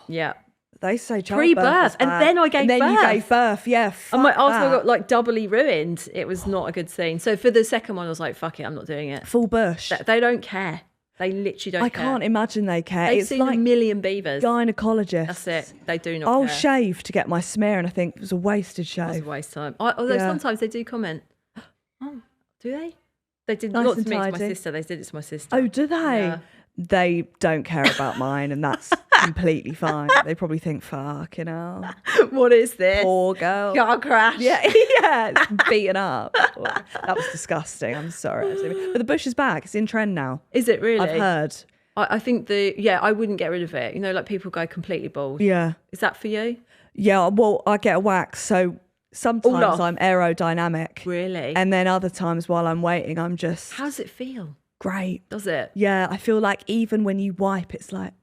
Yeah. They say Pre-birth, and then I gave birth. And then you gave birth, yeah. And my arsehole got like doubly ruined. It was not a good scene. So for the second one, I was like, fuck it, I'm not doing it. Full bush. They don't care. They literally don't care. I can't imagine they care. They've it's seen like a million beavers. Gynecologists. That's it. They do not I'll care. shave to get my smear and I think it was a wasted shave. It was a waste of time. Although sometimes they do comment. Oh, do they? They did Nice not to and me, to my tidy. sister. They did it to my sister. Oh, do they? Yeah. They don't care about mine and that's completely fine. They probably think, fucking hell. What is this? Poor girl. Car crash. Yeah, it's beaten up. That was disgusting. I'm sorry. But the bush is back. It's in trend now. Is it really? I've heard. I think I wouldn't get rid of it. You know, like people go completely bald. Yeah. Is that for you? Yeah, well, I get a wax, so sometimes I'm aerodynamic. Really? And then other times while I'm waiting, I'm just... How does it feel? Great. Does it? Yeah, I feel like even when you wipe, it's like...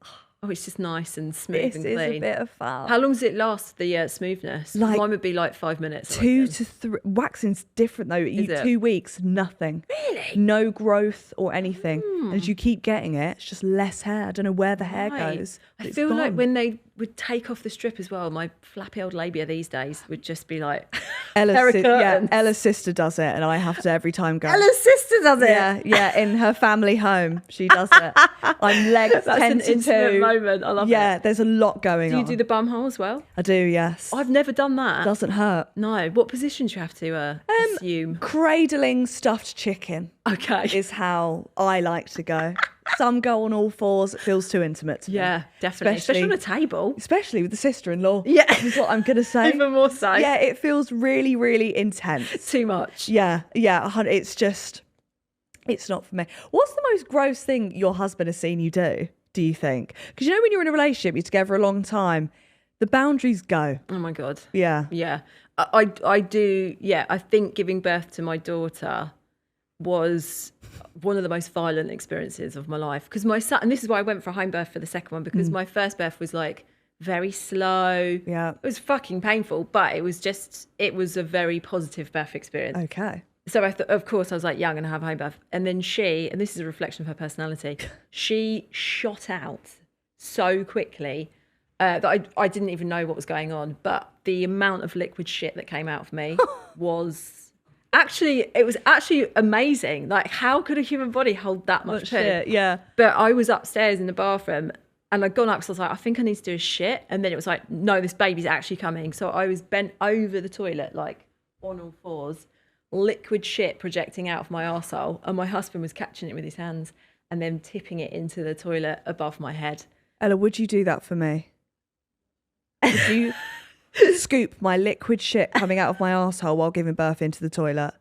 Oh, it's just nice and smooth and clean. This is a bit of fun. How long does it last, the smoothness? Like mine would be like 5 minutes. 2 to 3. Waxing's different though. Is it? 2 weeks, nothing. Really? No growth or anything. And as you keep getting it, it's just less hair. I don't know where the hair goes. I It's feel like gone. when they would take off the strip as well. My flappy old labia these days would just be like Ella's sister does it, and I have to every time go. Ella's sister does it. Yeah, in her family home, she does it. I'm legs That's 10 an to intimate 2. moment. I love it. Yeah, there's a lot going on. Do you do the bum hole as well? I do, yes. I've never done that. Doesn't hurt. No. What positions do you have to assume? Cradling stuffed chicken. Okay. Is how I like to go. Some go on all fours. It feels too intimate to me. Yeah, definitely. Especially on a table. Especially with the sister-in-law. Yeah. Is what I'm going to say. Even more so. Yeah, it feels really, really intense. Too much. Yeah. It's just, it's not for me. What's the most gross thing your husband has seen you do you think? Because you know when you're in a relationship, you're together a long time, the boundaries go. Oh my God. Yeah. Yeah. I do. Yeah. I think giving birth to my daughter was one of the most violent experiences of my life, because my son, and this is why I went for a home birth for the second one, because my first birth was like very slow. Yeah. It was fucking painful, but it was a very positive birth experience. Okay. So of course I was like, yeah, I'm going to have a home birth. And then and this is a reflection of her personality, she shot out so quickly that I didn't even know what was going on. But the amount of liquid shit that came out of me was it was actually amazing. Like, how could a human body hold that much poo? Shit, yeah. But I was upstairs in the bathroom and I'd gone up because I was like, I think I need to do a shit. And then it was like, no, this baby's actually coming. So I was bent over the toilet, like on all fours, liquid shit projecting out of my arsehole. And my husband was catching it with his hands and then tipping it into the toilet above my head. Ella, would you do that for me? Would you scoop my liquid shit coming out of my arsehole while giving birth into the toilet?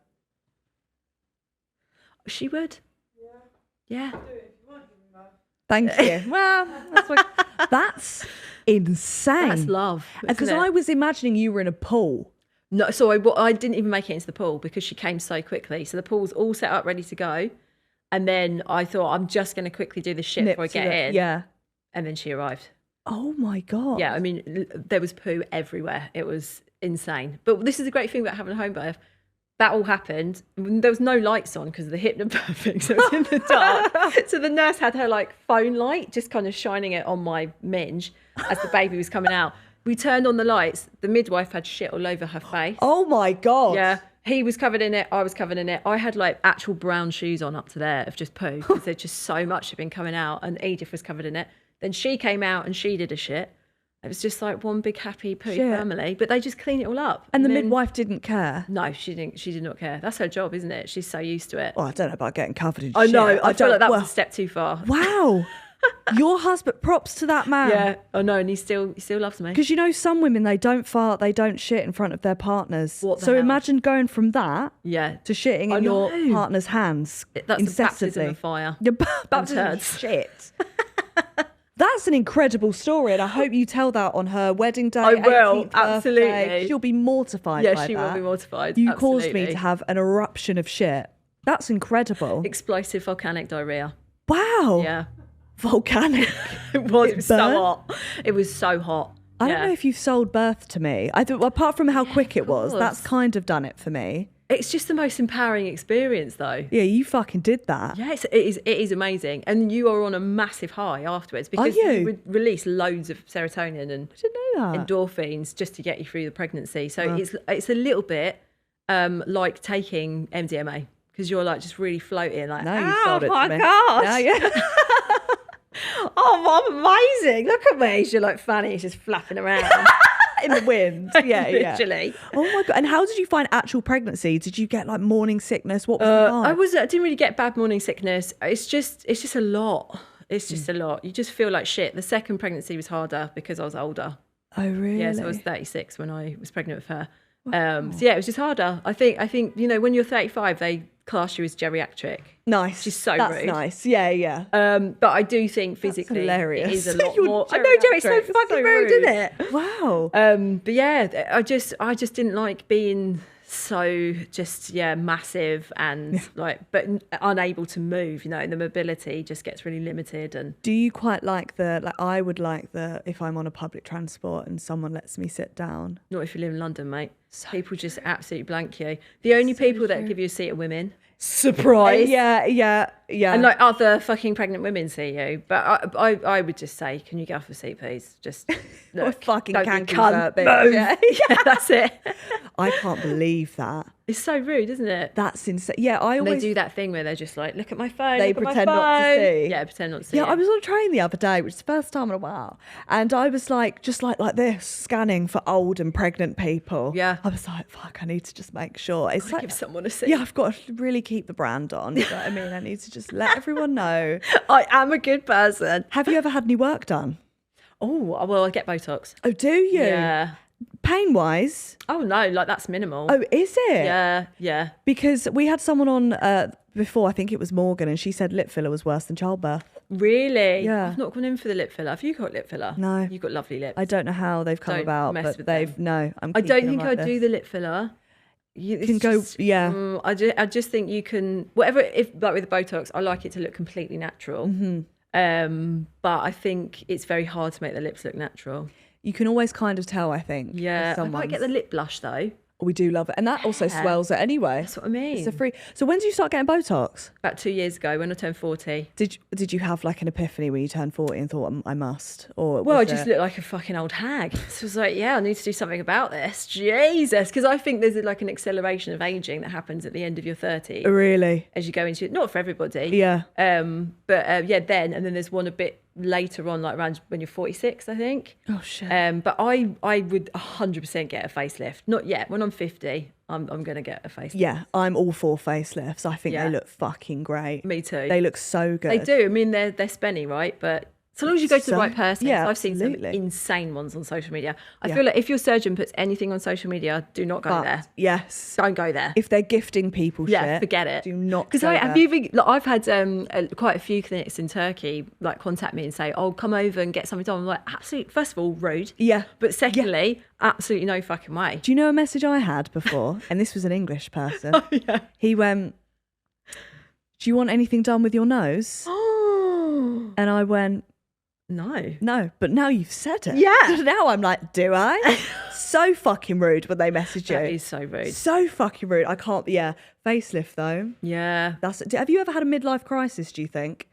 She would. Yeah. Thank you. Well, that's insane. That's love. Because I was imagining you were in a pool. No, so I didn't even make it into the pool because she came so quickly. So the pool's all set up, ready to go. And then I thought, I'm just going to quickly do the shit before I get in. Yeah. And then she arrived. Oh my God. Yeah, I mean, there was poo everywhere. It was insane. But this is the great thing about having a home birth. That all happened. There was no lights on because of the hypnobirthing, so it was in the dark. So the nurse had her like phone light, just kind of shining it on my minge as the baby was coming out. We turned on the lights. The midwife had shit all over her face. Oh my God. Yeah. He was covered in it. I was covered in it. I had like actual brown shoes on up to there of just poo because there's just so much had been coming out, and Edith was covered in it. Then she came out and she did a shit. It was just like one big happy poo family, but they just clean it all up. And the midwife didn't care? No, she didn't. She did not care. That's her job, isn't it? She's so used to it. Oh, I don't know about getting covered in shit. I know. I feel like that was a step too far. Wow. Your husband, props to that man. Yeah. Oh no, and he still loves me. Because you know, some women, they don't fart, they don't shit in front of their partners. So hell? Imagine going from that to shitting in your partner's hands. That's incessantly. a baptism of fire. Baptism of shit. That's an incredible story, and I hope you tell that on her wedding day. I will, absolutely. Birthday. She'll be mortified by that. Yeah, she will be mortified. You caused me to have an eruption of shit. That's incredible. Explosive volcanic diarrhea. Wow. Yeah. Volcanic. It was so hot. It was so hot. I don't know if you've sold birth to me. I thought, apart from how quick it was, that's kind of done it for me. It's just the most empowering experience, though. Yeah, you fucking did that. Yeah, it is amazing. And you are on a massive high afterwards because you release loads of serotonin and endorphins just to get you through the pregnancy. So it's a little bit like taking MDMA because you're like just really floating. Like, now you sold it to me. God. Now, yeah. Oh, amazing. Look at me. She's like Fanny. She's just flapping around. In the wind. Yeah, literally. Oh my God. And how did you find actual pregnancy? Did you get like morning sickness? What was I didn't really get bad morning sickness. It's just a lot. It's just a lot. You just feel like shit. The second pregnancy was harder because I was older. Oh really? Yeah, so I was 36 when I was pregnant with her. So yeah, it was just harder. I think you know, when you're 35, they class you as geriatric. Nice. She's so That's rude. Nice. Yeah. But I do think physically hilarious. it is a lot more. I know, Jerry, it's so fucking rude, isn't it? Wow. But yeah, I just didn't like being so massive and but unable to move. You know, the mobility just gets really limited. And do you quite like I would like if I'm on a public transport and someone lets me sit down? Not if you live in London, mate. People just absolutely blank you. The only people that give you a seat are women. Surprise. Yeah. Yeah. And like other fucking pregnant women see you. But I would just say, can you get off the seat, please? Just look. Fucking don't be can't cunt. move. Yeah. That's it. I can't believe that. It's so rude, isn't it? That's insane. Yeah, I always... They do that thing where they're just like, look at my phone, They look at pretend my phone. not to see. Yeah, pretend not to see. Yeah, I was on a train the other day, which is the first time in a while. And I was like, just like this, scanning for old and pregnant people. Yeah. I was like, fuck, I need to just make sure. It's like, give someone a seat. Yeah, I've got to really keep the brand on. You know what I mean? I need to just let everyone know. I am a good person. Have you ever had any work done? Oh, well, I get Botox. Oh, do you? Yeah. Pain-wise? Oh, no, like that's minimal. Oh, is it? Yeah. Because we had someone on before, I think it was Morgan, and she said lip filler was worse than childbirth. Really? Yeah. I've not gone in for the lip filler. Have you got lip filler? No. You've got lovely lips. I don't know how they've come Don't about, mess but with they've... them. No, I don't think I'd do the lip filler. You can go, yeah. I just think you can, whatever, if like with the Botox, I like it to look completely natural. Mm-hmm. But I think it's very hard to make the lips look natural. You can always kind of tell, I think. Yeah, I might get the lip blush though. We do love it. And that also swells it anyway. That's what I mean. It's a free... So when did you start getting Botox? About 2 years ago when I turned 40. Did you have like an epiphany when you turned 40 and thought, I must? Or well, I just looked like a fucking old hag. So I was like, yeah, I need to do something about this. Jesus. Because I think there's like an acceleration of aging that happens at the end of your 30s. Really? As you go into it. Not for everybody. Yeah. But then, and then there's one a bit later on, like around when you're 46, I think. Oh, shit. But I would 100% get a facelift. Not yet. When I'm 50, I'm going to get a facelift. Yeah, I'm all for facelifts. I think they look fucking great. Me too. They look so good. They do. I mean, they're spenny, right? But so long as you go to the right person. Yeah, so I've seen some insane ones on social media. I feel like if your surgeon puts anything on social media, do not go there. Yes. Don't go there. If they're gifting people shit, forget it. Do not go there. I've had quite a few clinics in Turkey like contact me and say, oh, come over and get something done. I'm like, absolutely, first of all, rude. Yeah. But secondly, absolutely no fucking way. Do you know a message I had before? And this was an English person. Oh, yeah. He went, do you want anything done with your nose? And I went, no, but now you've said it. Yeah. Now I'm like, do I? So fucking rude when they message you. That is so rude. So fucking rude. I can't. Facelift though. Yeah. Have you ever had a midlife crisis? Do you think?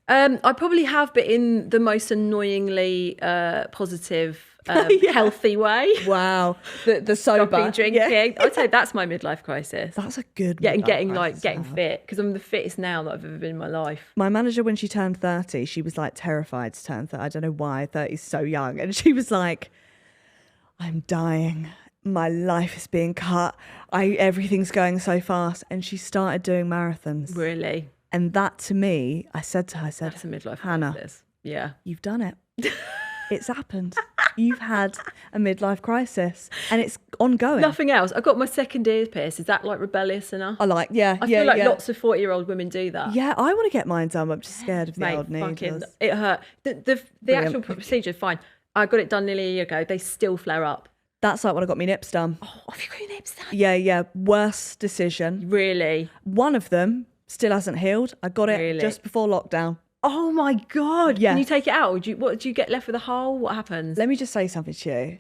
I probably have, but in the most annoyingly positive, healthy way. Wow. The sober stopping drinking. I'd say that's my midlife crisis. That's a good. Yeah, and getting fit, because I'm the fittest now that I've ever been in my life. My manager, when she turned 30, she was like terrified to turn 30. I don't know why. 30 is so young, and she was like, "I'm dying. My life is being cut. Everything's going so fast." And she started doing marathons. Really. And that to me, I said to her, that's a midlife Hannah, crisis. Yeah. You've done it. It's happened. You've had a midlife crisis and it's ongoing. Nothing else. I got my second ear pierced. Is that like rebellious enough? I feel like lots of 40-year-old women do that. Yeah, I want to get mine done. I'm just scared of the old needles. It hurt. The actual procedure is fine. I got it done nearly a year ago. They still flare up. That's like when I got my nips done. Oh, have you got your nips done? Yeah. Worst decision. Really? One of them still hasn't healed. I got it just before lockdown. Oh my God. Yeah. Can you take it out? Or do you get left with a hole? What happens? Let me just say something to you.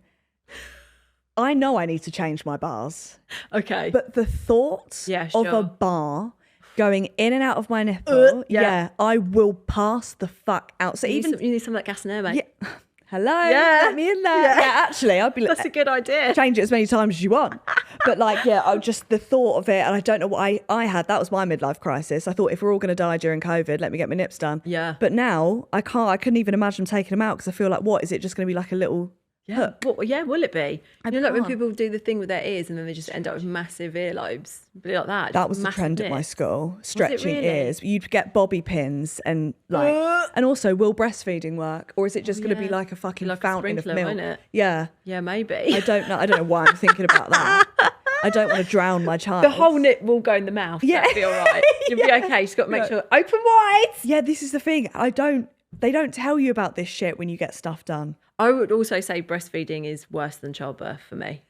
I know I need to change my bars. Okay. But the thought of a bar going in and out of my nipple, I will pass the fuck out. So you need some of that gas and air, mate. Yeah. Hello, let me in there. Yeah, actually, I'd be like, that's a good idea. Change it as many times as you want. But just the thought of it, and I don't know what I had. That was my midlife crisis. I thought if we're all going to die during COVID, let me get my nips done. Yeah. But now I can't. I couldn't even imagine taking them out because I feel like, what is it? Just going to be like a little hook? Will it be? Like when people do the thing with their ears and then they just end up with massive earlobes, like that. That was the trend at my school. Stretching ears. You'd get bobby pins and and also, will breastfeeding work, or is it just going to be like a fucking fountain of milk? Yeah. Yeah, maybe. I don't know. I don't know why I'm thinking about that. I don't want to drown my child. The whole nip will go in the mouth. Yeah, that'll be all right. You'll be okay. You've got to make sure open wide. Yeah, this is the thing. They don't tell you about this shit when you get stuff done. I would also say breastfeeding is worse than childbirth for me.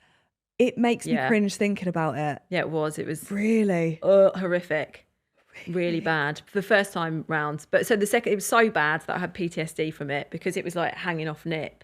It makes me cringe thinking about it. Yeah, it was. It was really horrific. Really bad for the first time round. But so the second, it was so bad that I had PTSD from it because it was like hanging off nip.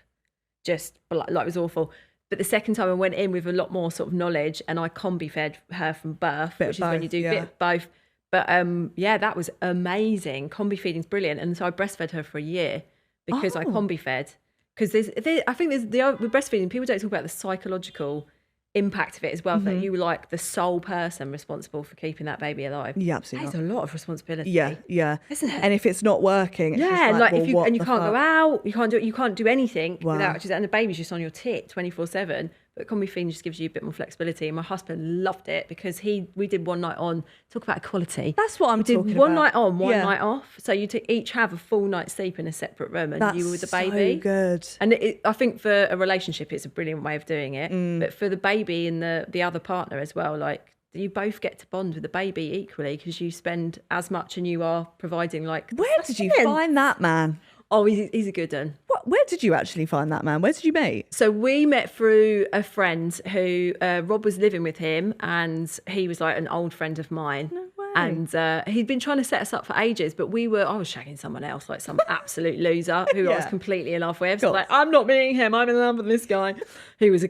Just like it was awful. But the second time I went in with a lot more sort of knowledge and I combi fed her from birth, which is when you do bit both. But yeah, that was amazing. Combi feeding's brilliant. And so I breastfed her for a year because I combi fed. Because I think with breastfeeding, people don't talk about the psychological impact of it as well, that you were like the sole person responsible for keeping that baby alive. Yeah, absolutely. That's a lot of responsibility. Yeah. Isn't it? And if it's not working, it's just like well, if you what and you the can't fuck? go out, you can't do anything Wow. without just, and the baby's just on your tit 24/7. But combi feeding just gives you a bit more flexibility. And my husband loved it because we did one night on. Talk about equality. That's what I'm we did talking one about. night on, one Yeah. night off. So you each have a full night's sleep in a separate room, and That's you were with the baby. so good. And I think for a relationship, it's a brilliant way of doing it. But for the baby and the other partner as well, like you both get to bond with the baby equally because you spend as much and you are providing like. Where did you find that man? Oh, he's a good one. Where did you actually find that man? Where did you meet? So we met through a friend who Rob was living with him, and he was like an old friend of mine. No way. And he'd been trying to set us up for ages, but I was shagging someone else, like some absolute loser who I was completely in love with. So like, I'm not meeting him. I'm in love with this guy who was a.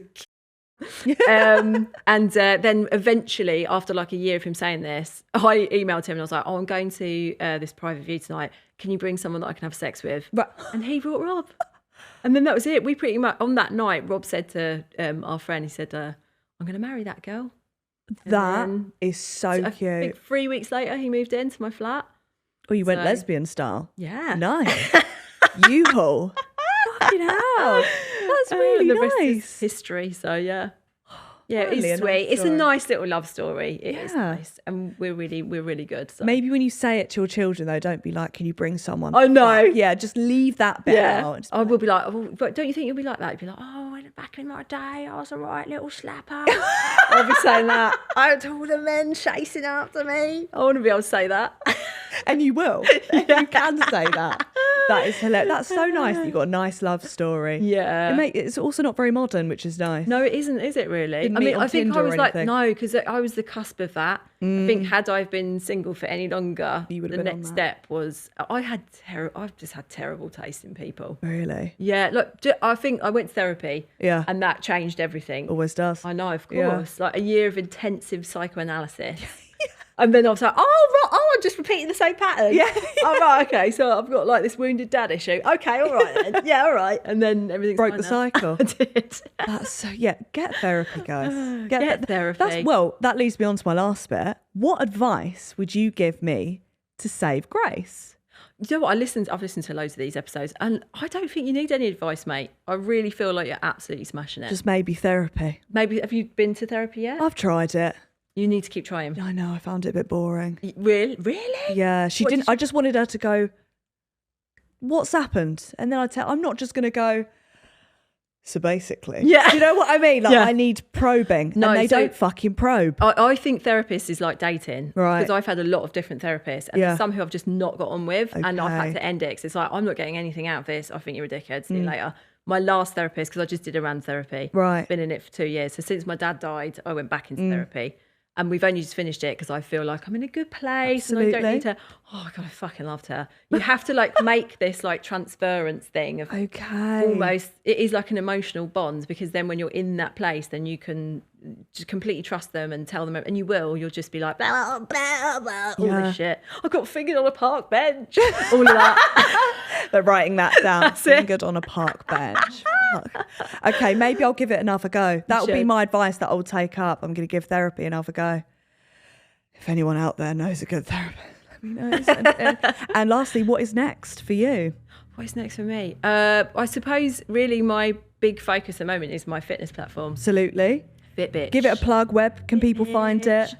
And then eventually, after like a year of him saying this, I emailed him and I was like, "Oh, I'm going to this private view tonight. Can you bring someone that I can have sex with?" Right. And he brought Rob. And then that was it. We pretty much, on that night, Rob said to our friend, he said, "I'm going to marry that girl." That is so I cute. think 3 weeks later, he moved into my flat. Oh, you went lesbian style? Yeah. Nice. U-Haul. Fucking hell. That's really the rest nice. is history. So yeah. Yeah, Really it's a nice sweet. It's a story. nice little love story. It is Yeah. nice. And we're really good. So. Maybe when you say it to your children, though, don't be like, can you bring someone? I know. Yeah, just leave that bit out. Just I will be like, oh, but don't you think you'll be like that? You'll be like, oh, back in my day, I was a right little slapper. I'll be saying that. I had all the men chasing after me. I want to be able to say that. And you will. You can say that. That is hilarious. That's so nice that you've got a nice love story. Yeah. It's also not very modern, which is nice. No, it isn't, is it really? Didn't meet on I think Tinder I or was like, anything? no, because I was the cusp of that. I think had I been single for any longer, You would have the been on next that. step was, I've just had terrible taste in people. Really? Yeah, look, I think I went to therapy. Yeah. And that changed everything. Always does. I know, of Yeah. course. Like a year of intensive psychoanalysis. And then I was like, I'm just repeating the same pattern. Yeah. Oh, right, okay. So I've got like this wounded dad issue. Okay, all right then. Yeah, all right. And then everything Broke the cycle. I did. That's so, get therapy, guys. Get therapy. That leads me on to my last bit. What advice would you give me to save grace? You know what? I've listened to loads of these episodes, and I don't think you need any advice, mate. I really feel like you're absolutely smashing it. Just maybe therapy. Maybe, have you been to therapy yet? I've tried it. You need to keep trying. I know, I found it a bit boring. Really? Yeah, she didn't. I just wanted her to go, what's happened? And then I'm not just going to go, so basically. Yeah. Do you know what I mean? Like, Yeah. I need probing. No, and they so- don't fucking probe. I think therapists is like dating. Right. Because I've had a lot of different therapists, and Yeah. there's some who I've just not got on with, and I've had Okay. to end it 'cause it's like, I'm not getting anything out of this. I think you're a dickhead. See you later. My last therapist, because I just did a round therapy. Right. Been in it for 2 years. So since my dad died, I went back into therapy. And we've only just finished it because I feel like I'm in a good place and I don't Absolutely. need to. Oh God, I fucking loved her. You have to like make this like transference thing of Okay. almost. It is like an emotional bond because then when you're in that place, then you can just completely trust them and tell them, and you will. You'll just be like blah, blah, blah, all Yeah. this shit. I got fingered on a park bench. All of that. They're writing that down. That's it. Fingered on a park bench. Fuck. Okay, maybe I'll give it another go. That'll be should. my advice that I'll take up. I'm going to give therapy another go. If anyone out there knows a good therapist, let me know. And lastly, what is next for you? What's next for me? I suppose really my big focus at the moment is my fitness platform, Absolutely. Fitbit. Give it a plug. Where can people find it?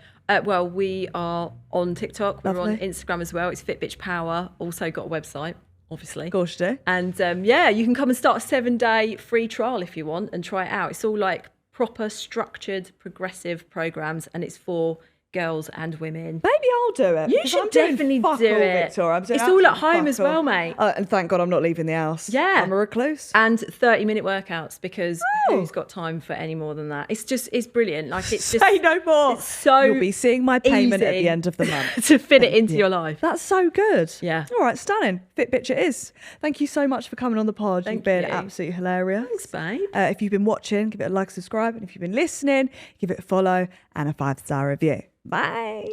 Well, we are on TikTok. We're on Lovely. Instagram as well. It's Fitbitch Power. Also got a website, obviously. Of course you do. And yeah, you can come and start a 7-day free trial if you want and try it out. It's all like proper, structured, progressive programs, and it's for girls and women. Maybe I'll do it. You because should I'm doing definitely fuck do all, it. Victoria. I'm doing It's all at absolute home fuck as well, all. mate. And thank God I'm not leaving the house. Yeah. I'm a recluse. And 30-minute workouts because Oh. who's got time for any more than that? It's brilliant. Like it's just Say no more. it's so You'll be seeing my payment at easy the end of the month. to fit it into your life. That's so good. Yeah. All right, stunning. Fitbitch it is. Thank you so much for coming on the pod. Thank You've been you. absolutely hilarious. Thanks, babe. If you've been watching, give it a like, subscribe. And if you've been listening, give it a follow and a 5-star review. Bye.